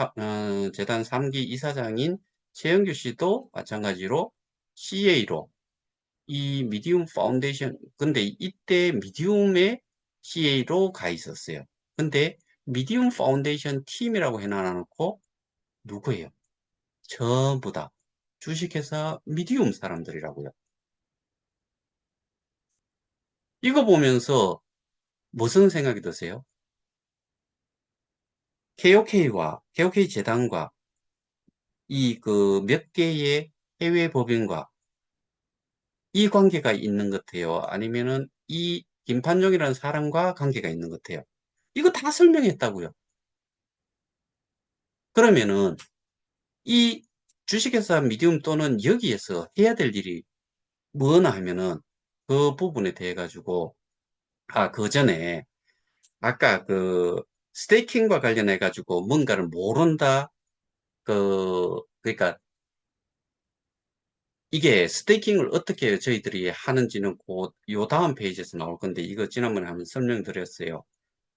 재단 3기 이사장인 최영규 씨도 마찬가지로 CA로 이 미디움 파운데이션, 근데 이때 미디움의 CA로 가 있었어요. 근데 미디움 파운데이션 팀이라고 해놔놓고 누구예요? 전부 다 주식회사 미디움 사람들이라고요. 이거 보면서 무슨 생각이 드세요? KOK 재단과 이 그 몇 개의 해외 법인과 이 관계가 있는 것 같아요? 아니면은 이 김판종이라는 사람과 관계가 있는 것 같아요? 이거 다 설명했다고요. 그러면은 이 주식회사 미디움 또는 여기에서 해야 될 일이 뭐나 하면은 그 부분에 대해 가지고 그 전에 아까 그 스테이킹과 관련해 가지고 뭔가를 모른다 그러니까 이게 스테이킹을 어떻게 저희들이 하는지는 곧 요 다음 페이지에서 나올 건데 이거 지난번에 한번 설명드렸어요.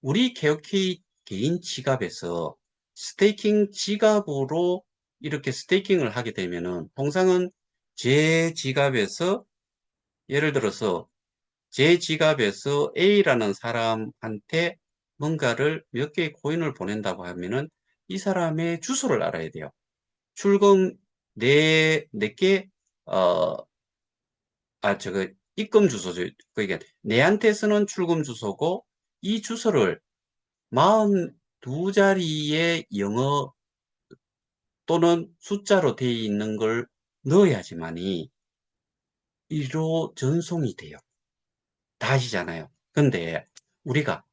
우리 개혁회의 개인 지갑에서 스테이킹 지갑으로 이렇게 스테이킹을 하게 되면은 통상은 제 지갑에서 예를 들어서 제 지갑에서 A라는 사람한테 뭔가를 몇 개의 코인을 보낸다고 하면은 이 사람의 주소를 알아야 돼요. 출금 내게 어, 저거 입금 주소죠. 그러니까 내한테서는 출금 주소고 이 주소를 42자리의 영어 또는 숫자로 되어 있는 걸 넣어야지만이 이로 전송이 돼요. 다 아시잖아요. 근데 우리가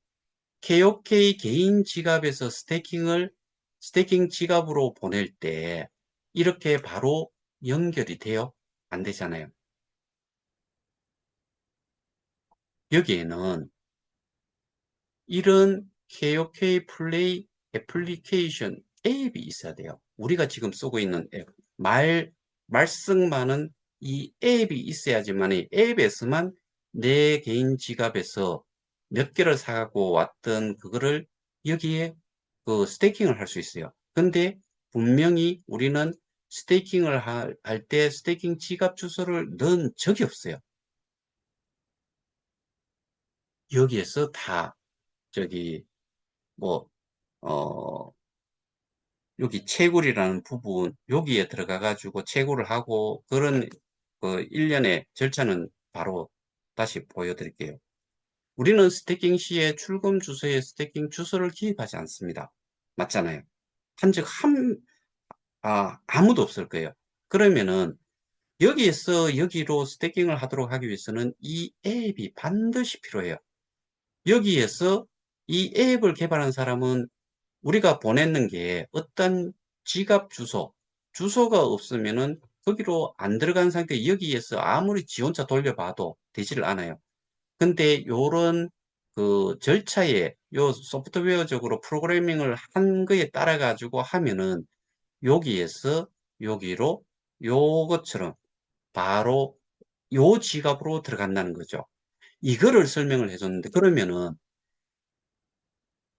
KOK 개인 지갑에서 스테이킹 지갑으로 보낼 때 이렇게 바로 연결이 돼요? 안 되잖아요. 여기에는 이런 KOK 플레이 애플리케이션 앱이 있어야 돼요. 우리가 지금 쓰고 있는 앱, 말씀 많은 이 앱이 있어야지만 이 앱에서만 내 개인 지갑에서 몇 개를 사고 왔던 그거를 여기에 그 스테이킹을 할 수 있어요. 근데 분명히 우리는 스테이킹을 할 때 스테이킹 지갑 주소를 넣은 적이 없어요. 여기에서 다 저기 뭐 여기 채굴이라는 부분, 여기에 들어가 가지고 채굴을 하고 그런 그 일련의 절차는 바로 다시 보여드릴게요. 우리는 스태킹 시에 출금 주소에 스태킹 주소를 기입하지 않습니다. 맞잖아요. 한 적 아무도 없을 거예요. 그러면은 여기에서 여기로 스태킹을 하도록 하기 위해서는 이 앱이 반드시 필요해요. 여기에서 이 앱을 개발한 사람은 우리가 보냈는 게 어떤 지갑 주소가 없으면은 거기로 안 들어간 상태 여기에서 아무리 지 혼자 돌려봐도 되지를 않아요. 근데 요런 그 절차에 요 소프트웨어적으로 프로그래밍을 한 거에 따라 가지고 하면은 여기에서 여기로 요것처럼 바로 요 지갑으로 들어간다는 거죠. 이거를 설명을 해줬는데 그러면은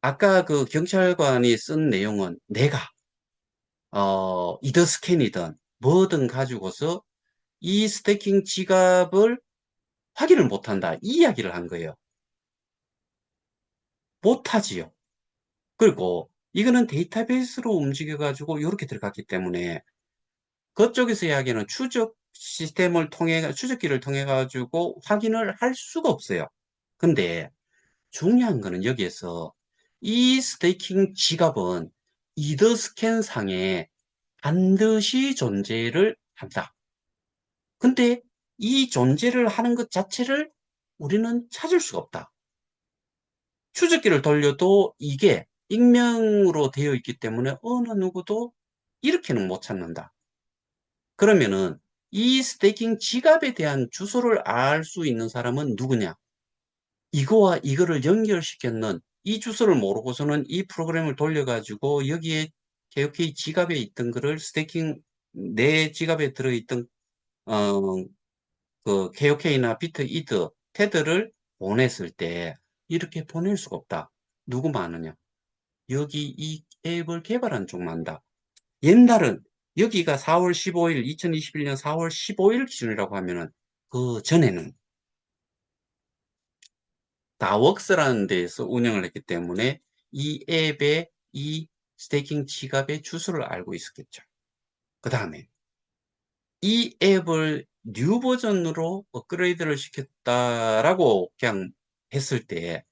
아까 그 경찰관이 쓴 내용은 내가 이더스캔이든 뭐든 가지고서 이 스태킹 지갑을 확인을 못한다. 이 이야기를 한 거예요. 못하지요. 그리고 이거는 데이터베이스로 움직여가지고 이렇게 들어갔기 때문에 그쪽에서 이야기하는 추적기를 통해 가지고 확인을 할 수가 없어요. 근데 중요한 거는 여기에서 이 스테이킹 지갑은 이더스캔 상에 반드시 존재를 한다. 근데 이 존재를 하는 것 자체를 우리는 찾을 수가 없다. 추적기를 돌려도 이게 익명으로 되어 있기 때문에 어느 누구도 이렇게는 못 찾는다. 그러면은 이 스테이킹 지갑에 대한 주소를 알 수 있는 사람은 누구냐? 이거와 이거를 연결시켰는 이 주소를 모르고서는 이 프로그램을 돌려가지고 여기에 KOK 지갑에 있던 거를 내 지갑에 들어있던 어, 그 KOK나 비트, 이드, 테드를 보냈을 때 이렇게 보낼 수가 없다. 누구만 아느냐? 여기 이 앱을 개발한 쪽만 안다. 옛날은 여기가 4월 15일, 2021년 4월 15일 기준이라고 하면은 그 전에는 다웍스라는 데에서 운영을 했기 때문에 이 앱의 이 스테이킹 지갑의 주소를 알고 있었겠죠. 그 다음에 이 앱을 뉴 버전으로 업그레이드를 시켰다라고 그냥 했을 때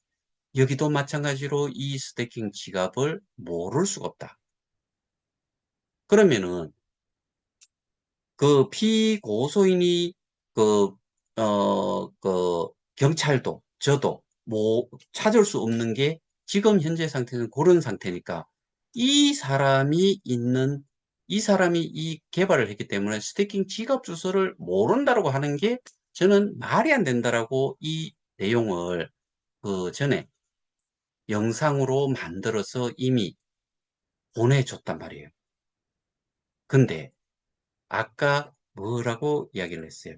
여기도 마찬가지로 이 스테이킹 지갑을 모를 수가 없다. 그러면은 그 피고소인이 그, 그 경찰도 저도 뭐 찾을 수 없는 게 지금 현재 상태는 그런 상태니까 이 사람이 있는 이 사람이 이 개발을 했기 때문에 스태킹 지갑 주소를 모른다라고 하는 게 저는 말이 안 된다라고 이 내용을 그 전에 영상으로 만들어서 이미 보내줬단 말이에요. 근데 아까 뭐라고 이야기를 했어요?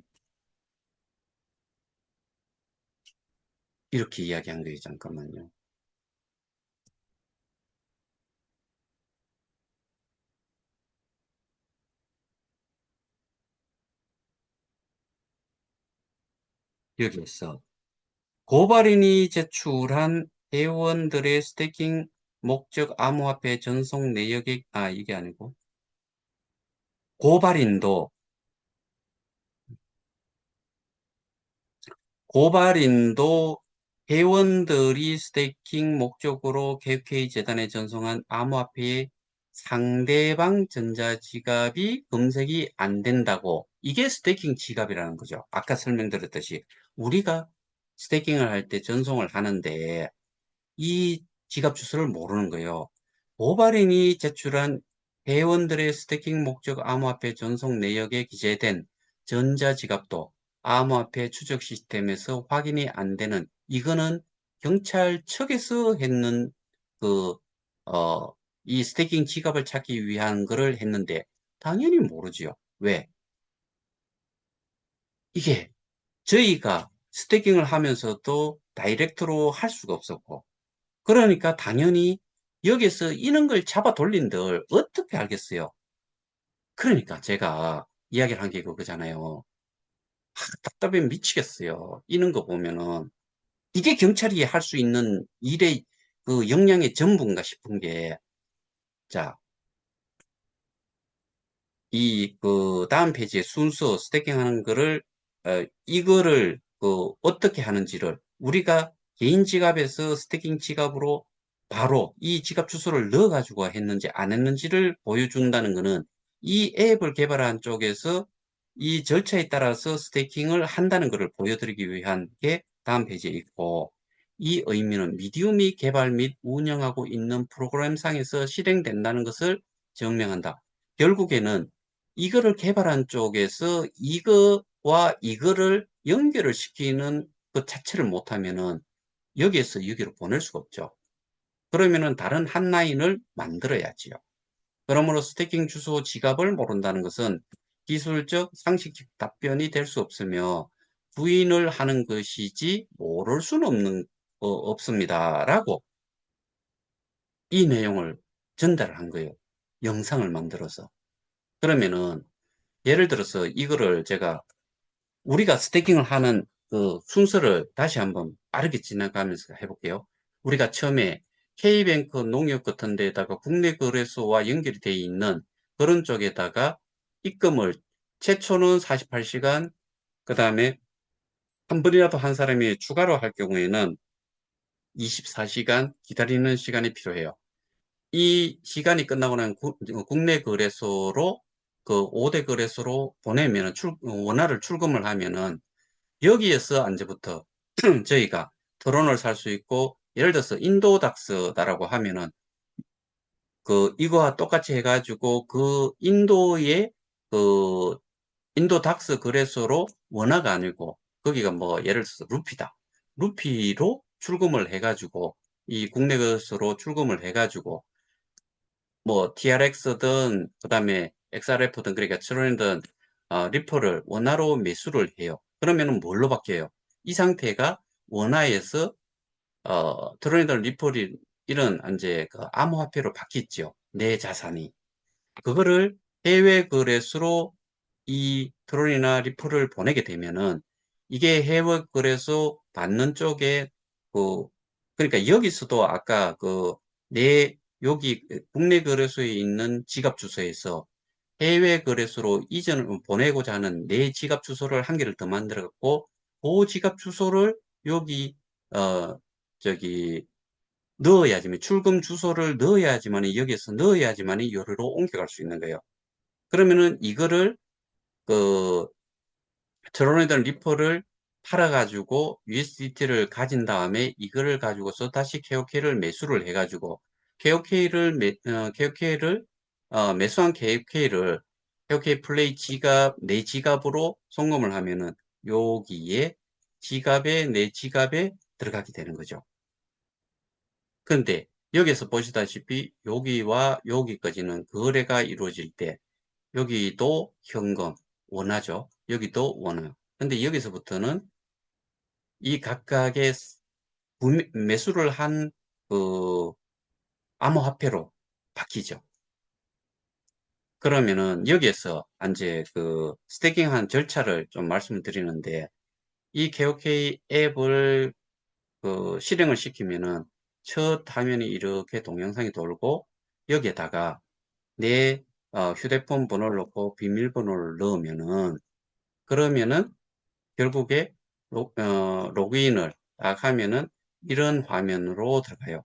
이렇게 이야기한 거예요. 잠깐만요. 여기에서 고발인이 제출한 회원들의 스태킹 목적 암호화폐 전송 내역이 이게 아니고 고발인도 회원들이 스테이킹 목적으로 KK 재단에 전송한 암호화폐의 상대방 전자지갑이 검색이 안 된다고. 이게 스테이킹 지갑이라는 거죠. 아까 설명드렸듯이 우리가 스테이킹을 할 때 전송을 하는데 이 지갑 주소를 모르는 거예요. 고발인이 제출한 회원들의 스테이킹 목적 암호화폐 전송 내역에 기재된 전자지갑도 암호화폐 추적 시스템에서 확인이 안 되는, 이거는 경찰 측에서 했는 그, 이 스테이킹 지갑을 찾기 위한 거를 했는데 당연히 모르지요. 왜? 이게 저희가 스테이킹을 하면서도 다이렉트로 할 수가 없었고, 그러니까 당연히 여기서 이런 걸 잡아 돌린들 어떻게 알겠어요? 그러니까 제가 이야기를 한 게 그거잖아요. 답답해 미치겠어요. 이런 거 보면은 이게 경찰이 할 수 있는 일의 그 역량의 전부인가 싶은 게, 자, 이 그 다음 페이지에 순서 스태킹 하는 거를 이거를 그 어떻게 하는지를 우리가 개인 지갑에서 스태킹 지갑으로 바로 이 지갑 주소를 넣어 가지고 했는지 안 했는지를 보여준다는 거는 이 앱을 개발한 쪽에서 이 절차에 따라서 스태킹을 한다는 것을 보여드리기 위한 게 다음 페이지에 있고, 이 의미는 미디움이 개발 및 운영하고 있는 프로그램상에서 실행된다는 것을 증명한다. 결국에는 이거를 개발한 쪽에서 이거와 이거를 연결을 시키는 것 자체를 못하면은 여기에서 여기로 보낼 수가 없죠. 그러면은 다른 한 라인을 만들어야지요. 그러므로 스태킹 주소 지갑을 모른다는 것은 기술적 상식적 답변이 될 수 없으며 부인을 하는 것이지 모를 수는 없습니다. 라고 이 내용을 전달을 한 거예요. 영상을 만들어서. 그러면은 예를 들어서 이거를 제가 우리가 스태킹을 하는 그 순서를 다시 한번 빠르게 지나가면서 해볼게요. 우리가 처음에 K뱅크 농협 같은 데다가 국내 거래소와 연결이 되어 있는 그런 쪽에다가 입금을 최초는 48시간, 그 다음에 한 번이라도 한 사람이 추가로 할 경우에는 24시간 기다리는 시간이 필요해요. 이 시간이 끝나고 나면 국내 거래소로 그 5대 거래소로 보내면은 원화를 출금을 하면은 여기에서 이제부터 저희가 드론을 살 수 있고, 예를 들어서 인도닥스다라고 하면은 그 이거와 똑같이 해가지고 그 인도의 그 인도닥스 거래소로 원화가 아니고 거기가 뭐 예를 들어서 루피다. 루피로 출금을 해가지고 이 국내 거래소로 출금을 해가지고 뭐 TRX든 그다음에 XRF든 그러니까 트론이든 리퍼를 원화로 매수를 해요. 그러면은 뭘로 바뀌어요? 이 상태가 원화에서 트로이던 리플이 이런 이제 그 암호화폐로 바뀌었죠. 내 자산이. 그거를 해외 거래소로 이 트론이나 리플을 보내게 되면은 이게 해외 거래소 받는 쪽에 그 그러니까 여기서도 아까 그 내 여기 국내 거래소에 있는 지갑 주소에서 해외 거래소로 이전을 보내고자 하는 내 지갑 주소를 한 개를 더 만들어 갖고 그 지갑 주소를 여기 저기 넣어야지만 출금 주소를 넣어야지만 여기서 넣어야지만 요리로 옮겨갈 수 있는 거예요. 그러면은 이거를 그 트로네던 리퍼를 팔아가지고 USDT를 가진 다음에 이거를 가지고서 다시 KOK를 매수를 해가지고 KOK를 매수한 KOK를 KOK 플레이 지갑 내 지갑으로 송금을 하면은 여기에 지갑에 내 지갑에 들어가게 되는 거죠. 근데 여기서 보시다시피 여기와 여기까지는 거래가 이루어질 때 여기도 현금 원화죠. 여기도 원화. 근데 여기서부터는 이 각각의 매수를 한 그 암호화폐로 바뀌죠. 그러면은 여기에서 이제 그 스태킹한 절차를 좀 말씀드리는데 이 KOK 앱을 그 실행을 시키면은 첫 화면이 이렇게 동영상이 돌고 여기에다가 내 휴대폰 번호를 넣고 비밀번호를 넣으면은 그러면은 결국에 로그인을 딱 하면은 이런 화면으로 들어가요.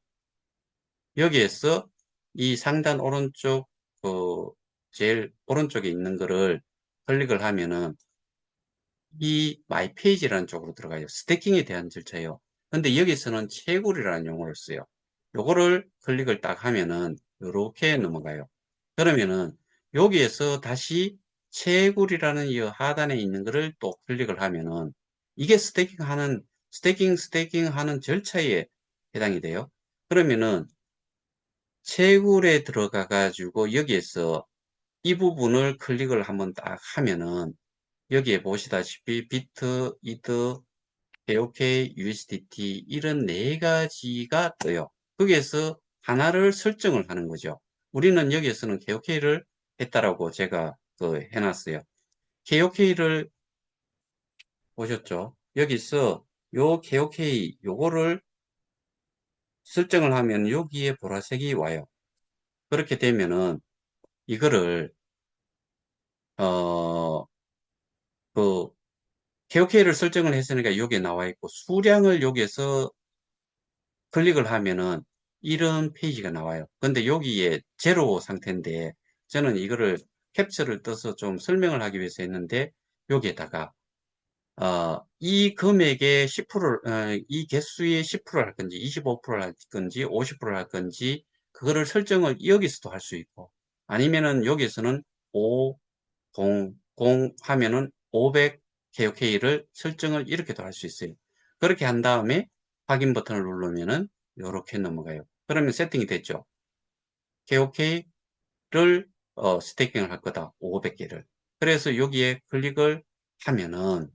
여기에서 이 상단 오른쪽 그 제일 오른쪽에 있는 거를 클릭을 하면은 이 마이 페이지라는 쪽으로 들어가요. 스태킹에 대한 절차예요. 근데 여기서는 채굴이라는 용어를 써요. 요거를 클릭을 딱 하면은 이렇게 넘어가요. 그러면은 여기에서 다시 채굴이라는 이 하단에 있는 거를 또 클릭을 하면은 이게 스태킹 하는 절차에 해당이 돼요. 그러면은 채굴에 들어가 가지고 여기에서 이 부분을 클릭을 한번 딱 하면은 여기에 보시다시피 비트, 이드, KOK, USDT 이런 네 가지가 떠요. 거기에서 하나를 설정을 하는 거죠. 우리는 여기에서는 KOK를 했다라고 제가 그 해놨어요. KOK를 보셨죠? 여기서 요 KOK 요거를 설정을 하면 여기에 보라색이 와요. 그렇게 되면은 이거를 어 그 KOK를 설정을 했으니까 여기에 나와 있고 수량을 여기에서 클릭을 하면은 이런 페이지가 나와요. 근데 여기에 제로 상태인데 저는 이거를 캡처를 떠서 좀 설명을 하기 위해서 했는데 여기에다가 이 금액의 10%를 이 개수의 10%를 할 건지 25%를 할 건지 50%를 할 건지 그거를 설정을 여기서도 할 수 있고 아니면은 여기서는 5, 0, 0 하면은 500 KOK를 설정을 이렇게도 할 수 있어요. 그렇게 한 다음에 확인 버튼을 누르면은 이렇게 넘어가요. 그러면 세팅이 됐죠. KOK를 스태킹을 할 거다. 500개를. 그래서 여기에 클릭을 하면은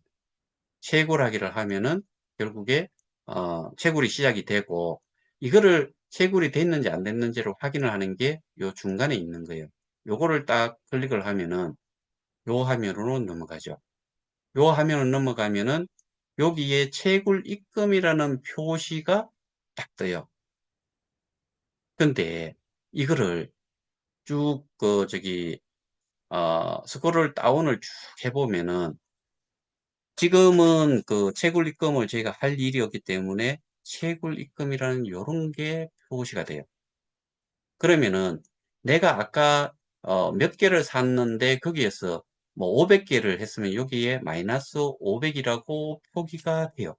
채굴하기를 하면은 결국에 채굴이 시작이 되고 이거를 채굴이 됐는지 안 됐는지를 확인을 하는 게 요 중간에 있는 거예요. 요거를 딱 클릭을 하면은 요 화면으로 넘어가죠. 요 화면으로 넘어가면은 여기에 채굴 입금이라는 표시가 딱 떠요. 근데 이거를 쭉 그 저기 스크롤 다운을 쭉 해보면은 지금은 그 채굴 입금을 저희가 할 일이 없기 때문에 채굴 입금이라는 요런 게 표시가 돼요. 그러면은 내가 아까 몇 개를 샀는데 거기에서 뭐 500개를 했으면 여기에 마이너스 500이라고 표기가 돼요.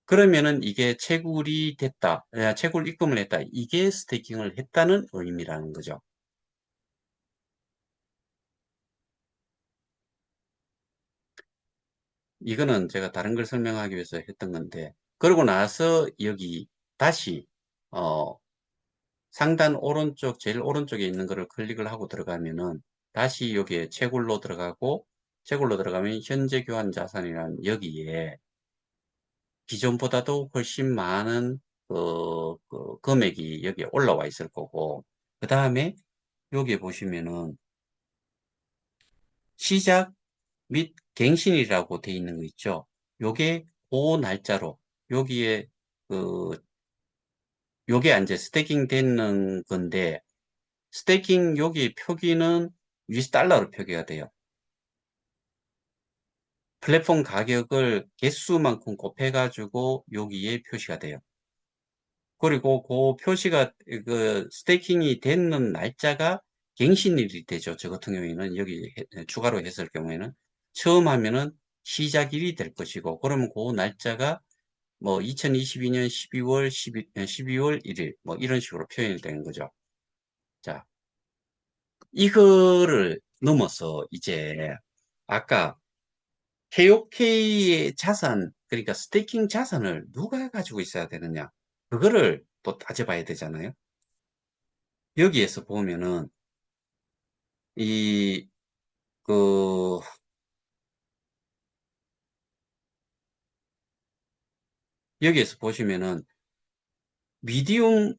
그러면은 이게 채굴이 됐다. 채굴 입금을 했다. 이게 스테이킹을 했다는 의미라는 거죠. 이거는 제가 다른 걸 설명하기 위해서 했던 건데, 그러고 나서 여기 다시, 어, 상단 오른쪽, 제일 오른쪽에 있는 거를 클릭을 하고 들어가면은 다시 여기에 채굴로 들어가고, 채굴로 들어가면 현재 교환 자산이라는 여기에 기존보다도 훨씬 많은 금액이 여기에 올라와 있을 거고, 그 다음에 여기 보시면은 시작 및 갱신이라고 돼 있는 거 있죠. 요게 그 날짜로 여기에 그 요게 이제 스태킹 되는 건데, 스태킹 여기 표기는 $달러로 표기가 돼요. 플랫폼 가격을 개수만큼 곱해가지고 여기에 표시가 돼요. 그리고 그 표시가 그 스테이킹이 되는 날짜가 갱신일이 되죠. 저 같은 경우에는 여기 추가로 했을 경우에는 처음 하면은 시작일이 될 것이고, 그러면 그 날짜가 뭐 2022년 12월 1일 뭐 이런 식으로 표현이 되는 거죠. 자, 이거를 넘어서 이제 아까 KOK의 자산, 그러니까 스테이킹 자산을 누가 가지고 있어야 되느냐, 그거를 또 따져봐야 되잖아요. 여기에서 보면은 이 그 여기에서 보시면은 미디움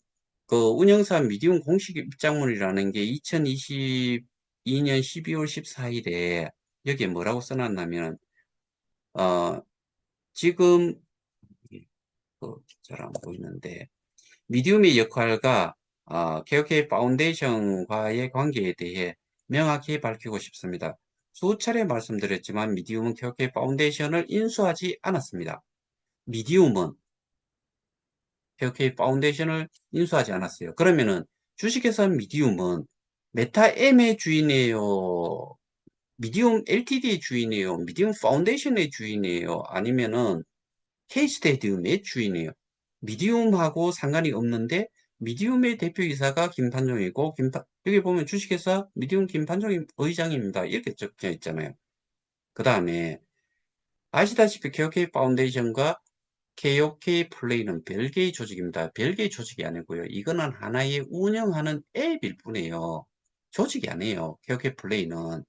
그 운영사 미디움 공식 입장문이라는 게 2022년 12월 14일에 여기에 뭐라고 써놨냐면 어 지금 잘 안 보이는데, 미디움의 역할과 KOK 파운데이션과의 관계에 대해 명확히 밝히고 싶습니다. 수차례 말씀드렸지만 미디움은 KOK 파운데이션을 인수하지 않았습니다. 미디움은 KOK 파운데이션을 인수하지 않았어요. 그러면은 주식회사 미디움은 메타M의 주인이에요? 미디움 LTD의 주인이에요? 미디움 파운데이션의 주인이에요? 아니면은 K스테디움의 주인이에요? 미디움하고 상관이 없는데 미디움의 대표이사가 김판종이고 여기 보면 주식회사 미디움 김판종이 의장입니다. 이렇게 적혀 있잖아요. 그 다음에 아시다시피 KOK 파운데이션과 KOK 플레이는 별개의 조직입니다. 별개의 조직이 아니고요. 이거는 하나의 운영하는 앱일 뿐이에요. 조직이 아니에요. KOK 플레이는.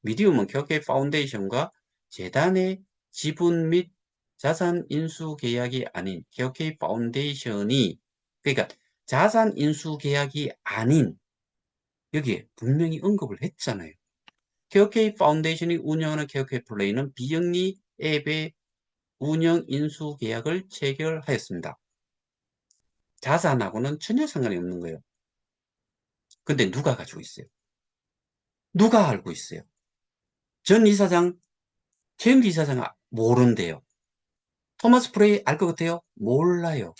미디움은 KOK 파운데이션과 재단의 지분 및 자산 인수 계약이 아닌 KOK 파운데이션이, 그러니까 자산 인수 계약이 아닌, 여기에 분명히 언급을 했잖아요. KOK 파운데이션이 운영하는 KOK 플레이는 비영리 앱의 운영 인수 계약을 체결하였습니다. 자산하고는 전혀 상관이 없는 거예요. 근데 누가 가지고 있어요? 누가 알고 있어요? 전 이사장, 최영기 이사장 모른대요. 토마스 프레이 알 것 같아요? 몰라요.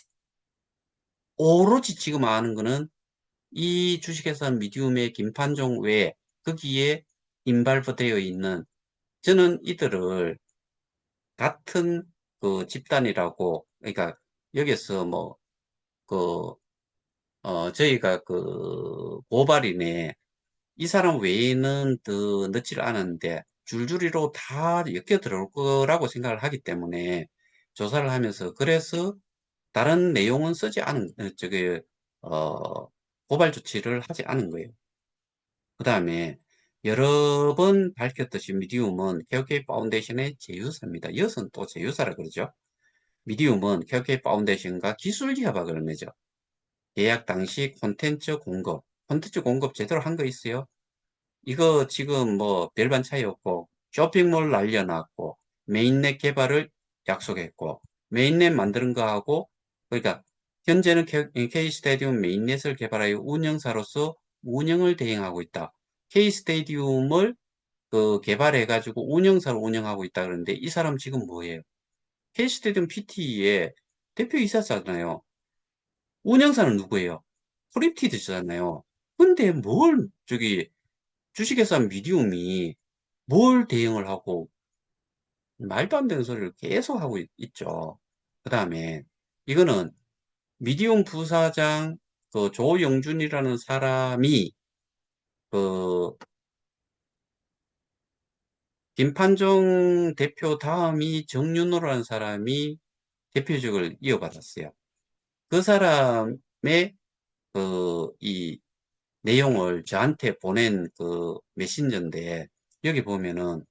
오로지 지금 아는 거는 이 주식회사 미디움의 김판종 외에 거기에 인발브 되어 있는, 저는 이들을 같은 그 집단이라고, 그러니까 여기서 뭐, 그, 저희가 그 고발인에 이 사람 외에는 더 넣지를 않았는데 줄줄이로 다 엮여 들어올 거라고 생각을 하기 때문에 조사를 하면서, 그래서 다른 내용은 쓰지 않은, 어, 고발 조치를 하지 않은 거예요. 그 다음에 여러 번 밝혔듯이 미디움은 KOK 파운데이션의 제휴사입니다. 이것은 또 제휴사라 그러죠. 미디움은 KOK 파운데이션과 기술 협약을 맺어 계약 당시 콘텐츠 공급 제대로 한 거 있어요? 이거 지금 뭐 별반 차이 없고, 쇼핑몰 날려놨고, 메인넷 개발을 약속했고, 메인넷 만드는 거하고, 그러니까 현재는 K스테디움 메인넷을 개발하여 운영사로서 운영을 대행하고 있다. K스테디움을 그 개발해가지고 운영사로 운영하고 있다 그러는데, 이 사람 지금 뭐예요? K스테디움 PT의 대표이사잖아요. 운영사는 누구예요? 프립티드잖아요. 근데 뭘 주식회사 미디움이 뭘 대응을 하고 말도 안 되는 소리를 계속 하고 있죠. 그 다음에 이거는 미디움 부사장 그 조영준이라는 사람이 그 김판종 대표 다음이 정윤호라는 사람이 대표직을 이어받았어요. 그 사람의 이 내용을 저한테 보낸 그 메신저인데, 여기 보면은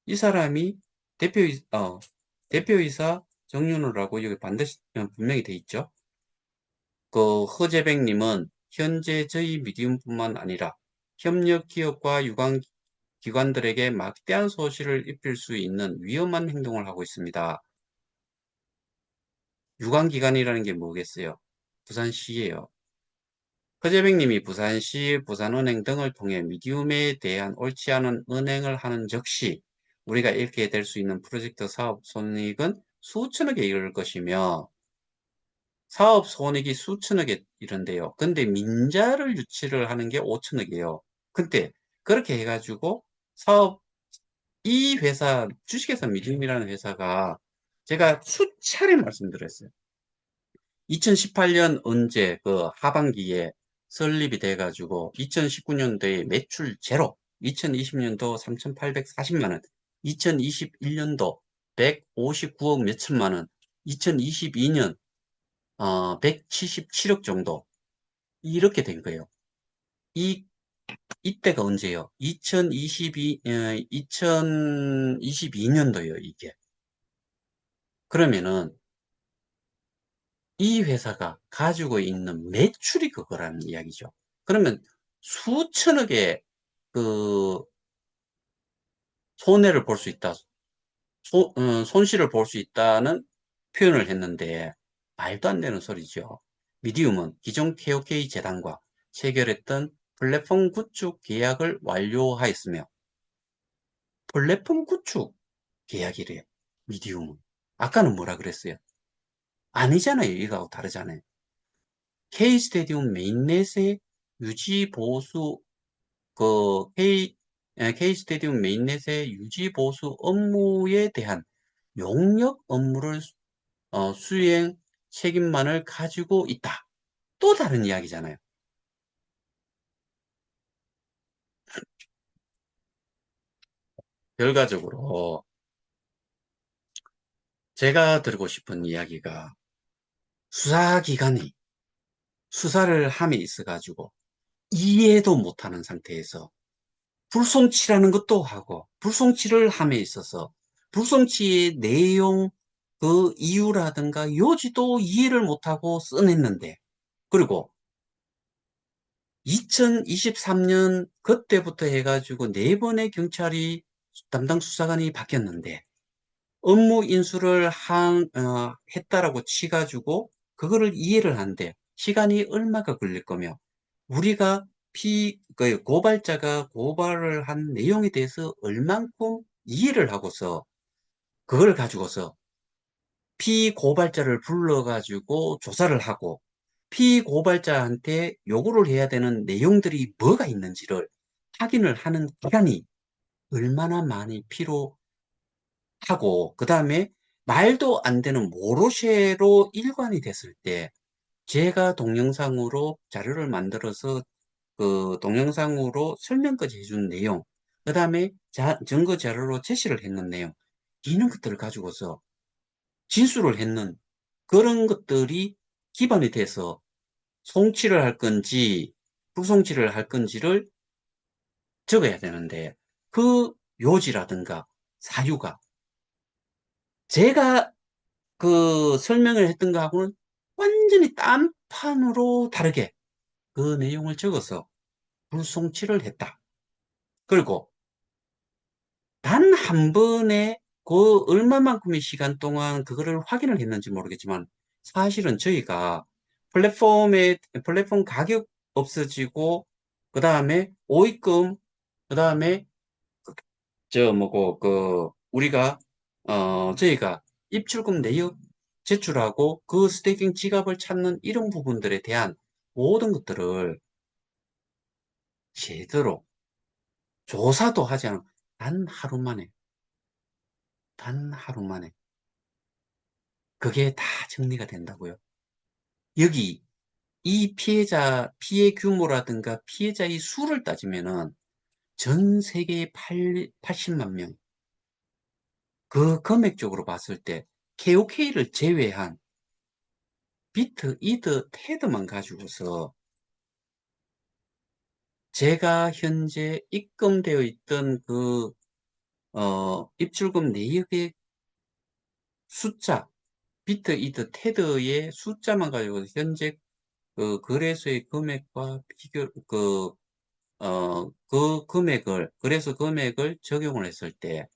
이 사람이 대표이사 정윤호라고 여기 반드시 분명히 돼 있죠. 그 허재백님은 현재 저희 미디움뿐만 아니라 협력 기업과 유관 기관들에게 막대한 소실을 입힐 수 있는 위험한 행동을 하고 있습니다. 유관기관이라는 게 뭐겠어요? 부산시예요. 허재백님이 부산시, 부산은행 등을 통해 미디움에 대한 옳지 않은 은행을 하는 즉시 우리가 잃게 될 수 있는 프로젝트 사업 손익은 수천억에 이를 것이며 사업 손익이 수천억에 이른대요. 근데 민자를 유치를 하는 게 5천억이에요. 근데 그렇게 해가지고 사업 이 회사 주식회사 미디움이라는 회사가 제가 수차례 말씀드렸어요. 2018년 언제 그 하반기에 설립이 돼가지고 2019년도에 매출 제로, 2020년도 3,840만 원, 2021년도 159억 몇천만 원, 2022년 177억 정도 이렇게 된 거예요. 이때가 언제예요? 2022년도예요, 이게. 그러면은 이 회사가 가지고 있는 매출이 그거라는 이야기죠. 그러면 수천억의 그 손해를 볼 수 있다, 손실을 볼 수 있다는 표현을 했는데 말도 안 되는 소리죠. 미디움은 기존 KOK 재단과 체결했던 플랫폼 구축 계약을 완료하였으며 플랫폼 구축 계약이래요. 미디움은. 아까는 뭐라 그랬어요? 아니잖아요. 이거하고 다르잖아요. K스테디움 메인넷의 유지 보수 K스테디움 메인넷의 유지 보수 업무에 대한 용역 업무를 수행 책임만을 가지고 있다. 또 다른 이야기잖아요. 결과적으로 제가 드리고 싶은 이야기가 수사기관이 수사를 함에 있어가지고 이해도 못하는 상태에서 불송치라는 것도 하고 불송치를 함에 있어서 불송치의 내용 그 이유라든가 요지도 이해를 못하고 써냈는데 그리고 2023년 그때부터 해가지고 네 번의 경찰이 담당 수사관이 바뀌었는데 업무 인수를 했다라고 치가지고 그거를 이해를 하는데 시간이 얼마가 걸릴 거며 우리가 그 고발자가 고발을 한 내용에 대해서 얼만큼 이해를 하고서 그걸 가지고서 피고발자를 불러가지고 조사를 하고 피고발자한테 요구를 해야 되는 내용들이 뭐가 있는지를 확인을 하는 기간이 얼마나 많이 필요하고 그 다음에 말도 안 되는 모로쉐로 일관이 됐을 때 제가 동영상으로 자료를 만들어서 그 동영상으로 설명까지 해준 내용, 그 다음에 증거 자료로 제시를 했는 내용, 이런 것들을 가지고서 진술을 했는 그런 것들이 기반이 돼서 송치를 할 건지, 불송치를 할 건지를 적어야 되는데, 그 요지라든가 사유가 제가 그 설명을 했던 거하고는 완전히 딴판으로 다르게 그 내용을 적어서 불송치를 했다. 그리고 단 한 번에 그 얼마만큼의 시간 동안 그거를 확인을 했는지 모르겠지만 사실은 저희가 플랫폼 가격 없어지고 그 다음에 오입금 그 다음에 저 뭐고 그 우리가 저희가 입출금 내역 제출하고 그 스테이킹 지갑을 찾는 이런 부분들에 대한 모든 것들을 제대로 조사도 하지 않은 단 하루 만에 단 하루 만에 그게 다 정리가 된다고요. 여기 이 피해 규모라든가 피해자의 수를 따지면은 전 세계 80만 명, 그 금액적으로 봤을 때 KOK를 제외한 비트, 이드, 테드만 가지고서 제가 현재 입금되어 있던 그 입출금 내역의 숫자, 비트, 이트, 테드의 숫자만 가지고 현재 그 거래소의 금액과 그 금액을, 거래소 금액을 적용을 했을 때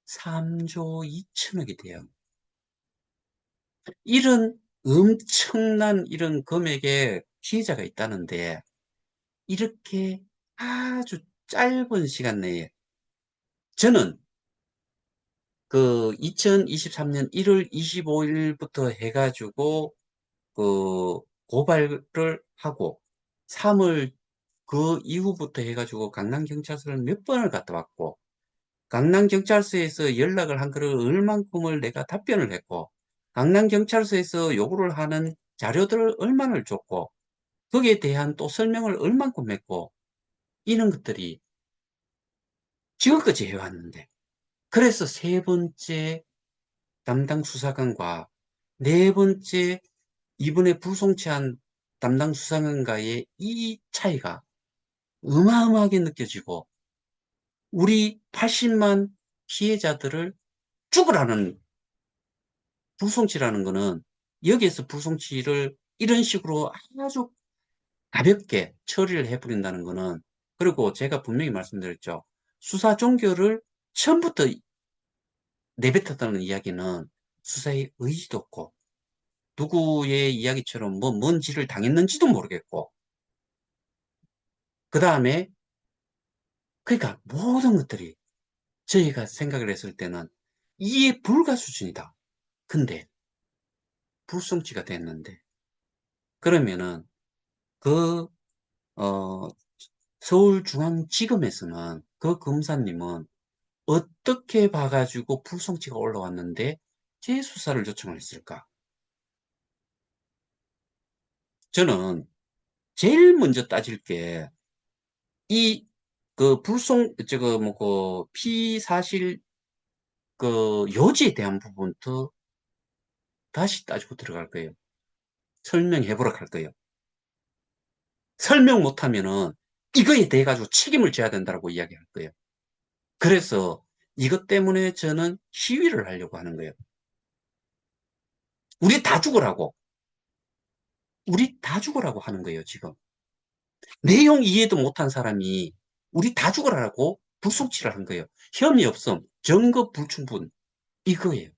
3조 2천억이 돼요. 이런 엄청난 이런 금액의 피해자가 있다는데, 이렇게 아주 짧은 시간 내에 저는 그 2023년 1월 25일부터 해가지고 그 고발을 하고 3월 그 이후부터 해가지고 강남경찰서를 몇 번을 갔다 왔고, 강남경찰서에서 연락을 한 거를 얼만큼을 내가 답변을 했고, 강남경찰서에서 요구를 하는 자료들을 얼마나 줬고, 거기에 대한 또 설명을 얼만큼 했고, 이런 것들이 지금까지 해왔는데, 그래서 세 번째 담당 수사관과 네 번째 이번에 불송치한 담당 수사관과의 이 차이가 어마어마하게 느껴지고, 우리 80만 피해자들을 죽으라는 불송치라는 거는, 여기에서 불송치를 이런 식으로 아주 가볍게 처리를 해버린다는 거는, 그리고 제가 분명히 말씀드렸죠. 수사 종결을 처음부터 내뱉었다는 이야기는 수사의 의지도 없고, 누구의 이야기처럼 뭔 짓을 당했는지도 모르겠고, 그 다음에, 그러니까 모든 것들이 저희가 생각을 했을 때는 이해 불가 수준이다. 근데 불송치가 됐는데, 그러면은 그 어, 서울중앙지검에서는 그 검사님은 어떻게 봐가지고 불송치가 올라왔는데 재수사를 요청을 했을까? 저는 제일 먼저 따질 게, 이 피사실 요지에 대한 부분부터 다시 따지고 들어갈 거예요. 설명해 보라 할 거예요. 설명 못하면은 이거에 대해 가지고 책임을 져야 된다고 이야기할 거예요. 그래서 이것 때문에 저는 시위를 하려고 하는 거예요. 우리 다 죽으라고. 우리 다 죽으라고 하는 거예요, 지금. 내용 이해도 못한 사람이 우리 다 죽으라고 불송치를 한 거예요. 혐의 없음, 증거 불충분, 이거예요.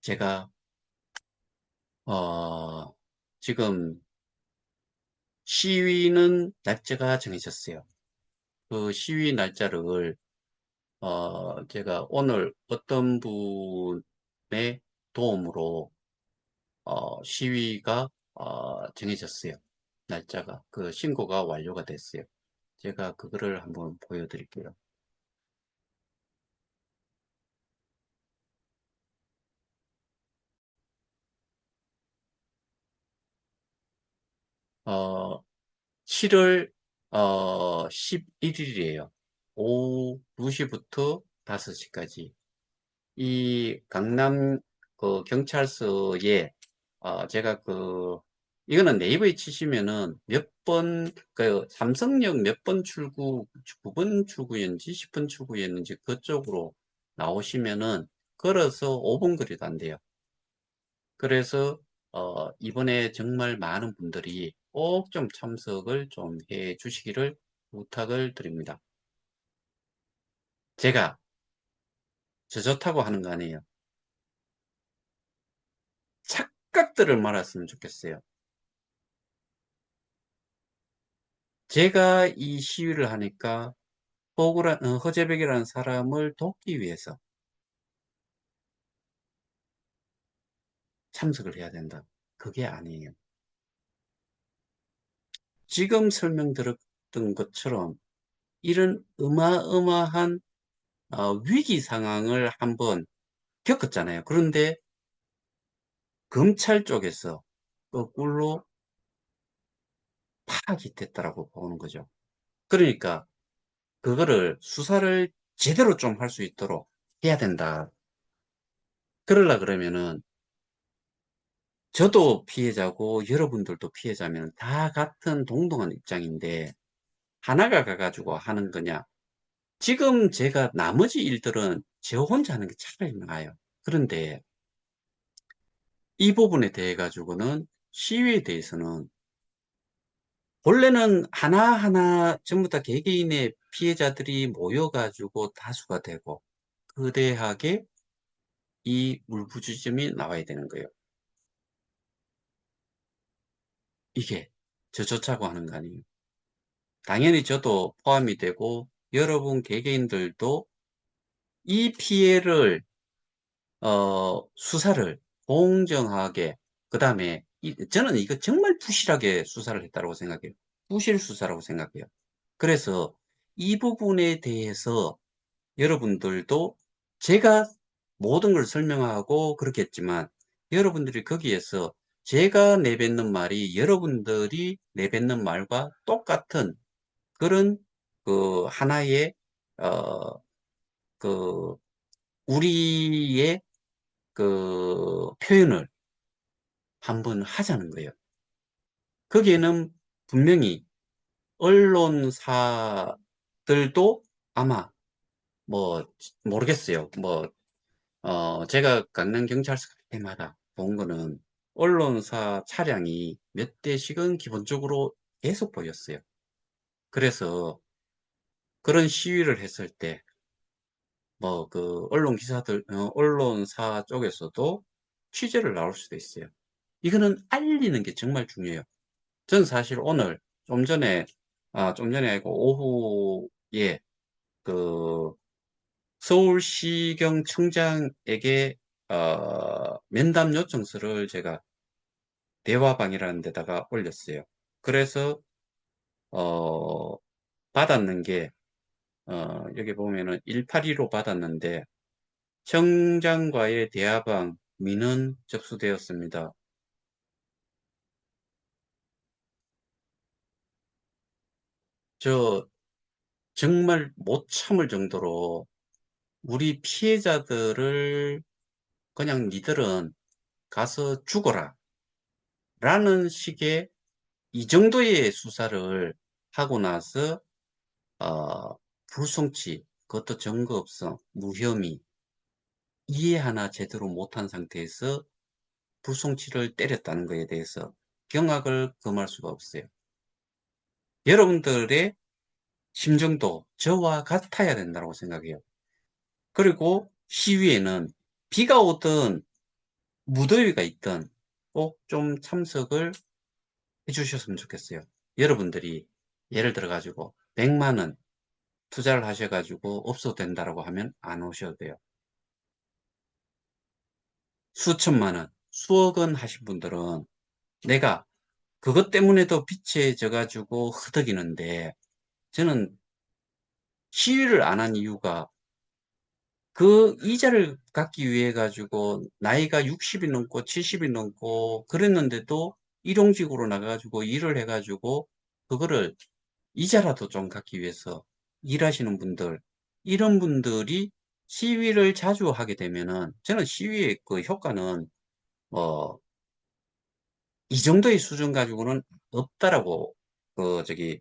제가, 지금 시위는 날짜가 정해졌어요. 그 시위 날짜를, 제가 오늘 어떤 분의 도움으로, 시위가, 정해졌어요. 날짜가. 그 신고가 완료가 됐어요. 제가 그거를 한번 보여드릴게요. 어, 7월 11일이에요. 오후 2시부터 5시까지. 이 강남 그 경찰서에, 제가 이거는 네이버에 치시면은 삼성역 몇 번 출구, 9번 출구였는지 10번 출구였는지 그쪽으로 나오시면은 걸어서 5분 거리도 안 돼요. 그래서 이번에 정말 많은 분들이 꼭 좀 참석을 좀 해 주시기를 부탁을 드립니다. 제가 저 좋다고 하는 거 아니에요. 착각들을 말았으면 좋겠어요. 제가 이 시위를 하니까 허재백이라는 사람을 돕기 위해서 참석을 해야 된다. 그게 아니에요. 지금 설명드렸던 것처럼 이런 어마어마한 위기 상황을 한번 겪었잖아요. 그런데 검찰 쪽에서 거꾸로 파악이 됐다라고 보는 거죠. 그러니까 그거를 수사를 제대로 좀 할 수 있도록 해야 된다. 그러려 그러면은 저도 피해자고 여러분들도 피해자면 다 같은 동등한 입장인데, 하나가 가가지고 하는 거냐? 지금 제가 나머지 일들은 저 혼자 하는 게 차라리 나아요. 그런데 이 부분에 대해 가지고는 시위에 대해서는 원래는 하나하나 전부 다 개개인의 피해자들이 모여가지고 다수가 되고 거대하게 이 울부짖음이 나와야 되는 거예요. 이게 저조차고 하는 거 아니에요. 당연히 저도 포함이 되고 여러분 개개인들도 이 피해를 수사를 공정하게 그 다음에 저는 이거 정말 부실하게 수사를 했다고 생각해요. 부실 수사라고 생각해요. 그래서 이 부분에 대해서 여러분들도 제가 모든 걸 설명하고 그렇겠지만 여러분들이 거기에서 제가 내뱉는 말이 여러분들이 내뱉는 말과 똑같은 그런 그 하나의 그 우리의 그 표현을 한번 하자는 거예요. 거기에는 분명히 언론사들도 아마 뭐 모르겠어요. 뭐 제가 강남경찰서 갈 때마다 본 거는 언론사 차량이 몇 대씩은 기본적으로 계속 보였어요. 그래서 그런 시위를 했을 때 뭐 그 언론 기사들 언론사 쪽에서도 취재를 나올 수도 있어요. 이거는 알리는 게 정말 중요해요. 저는 사실 오늘 좀 전에 아니고 오후에 그 서울시경청장에게 면담 요청서를 제가 대화방이라는 데다가 올렸어요. 그래서 어, 받았는 게 여기 보면은 182로 받았는데 청장과의 대화방 민원 접수되었습니다. 저 정말 못 참을 정도로 우리 피해자들을 그냥 니들은 가서 죽어라 라는 식의 이 정도의 수사를 하고 나서 불송치, 그것도 증거 없어, 무혐의, 이해 하나 제대로 못한 상태에서 불송치를 때렸다는 것에 대해서 경악을 금할 수가 없어요. 여러분들의 심정도 저와 같아야 된다고 생각해요. 그리고 시위에는 비가 오든 무더위가 있든 꼭 좀 참석을 해주셨으면 좋겠어요. 여러분들이 예를 들어 가지고 100만 원 투자를 하셔가지고 없어도 된다라고 하면 안 오셔도 돼요. 수천만 원, 수억 원 하신 분들은 내가 그것 때문에도 빚에 져가지고 허덕이는데 저는 시위를 안 한 이유가 그 이자를 갚기 위해 가지고 나이가 60이 넘고 70이 넘고 그랬는데도 일용직으로 나가가지고 일을 해가지고 그거를 이자라도 좀 갚기 위해서 일하시는 분들, 이런 분들이 시위를 자주 하게 되면은 저는 시위의 그 효과는 뭐 이 정도의 수준 가지고는 없다라고 저기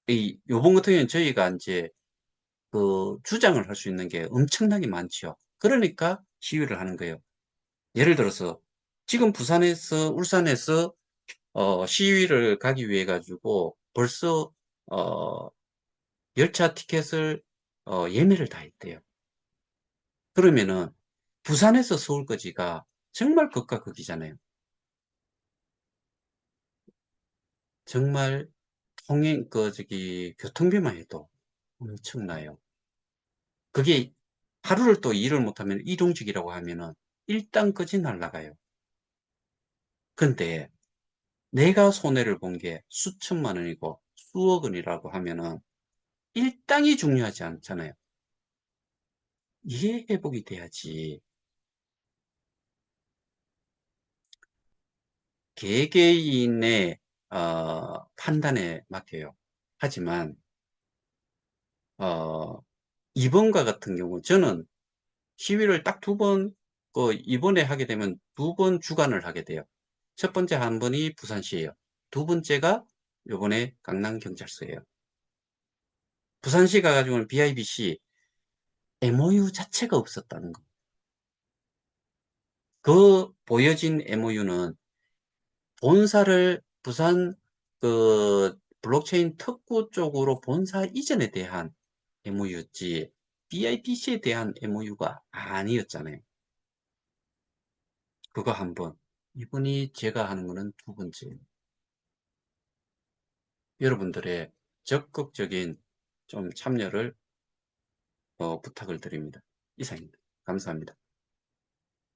이 요번 같은 경우는 저희가 이제 그 주장을 할 수 있는 게 엄청나게 많죠. 그러니까 시위를 하는 거예요. 예를 들어서 지금 부산에서 울산에서 시위를 가기 위해 가지고 벌써 어, 열차 티켓을 예매를 다 했대요. 그러면은 부산에서 서울까지가 정말 극과 극이잖아요. 정말 통행 교통비만 해도 엄청나요. 그게 하루를 또 일을 못하면 일용직이라고 하면은 일당까지 날라가요. 근데 내가 손해를 본 게 수천만 원이고 수억 원이라고 하면은 일당이 중요하지 않잖아요. 이게 회복이 돼야지. 개개인의 판단에 맡겨요. 하지만 어, 이번과 같은 경우 저는 시위를 딱 두 번, 이번에 하게 되면 두 번 주관을 하게 돼요. 첫 번째 한 번이 부산시예요. 두 번째가 요번에 강남경찰서예요. 부산시가 가지고 있는 BIBC MOU 자체가 없었다는 거. 그 보여진 MOU는 본사를 부산 그 블록체인 특구 쪽으로 본사 이전에 대한 MOU였지 BIPC에 대한 MOU가 아니었잖아요. 그거 한 번. 이번이 제가 하는 거는 두 번째. 여러분들의 적극적인 좀 참여를 부탁을 드립니다. 이상입니다. 감사합니다.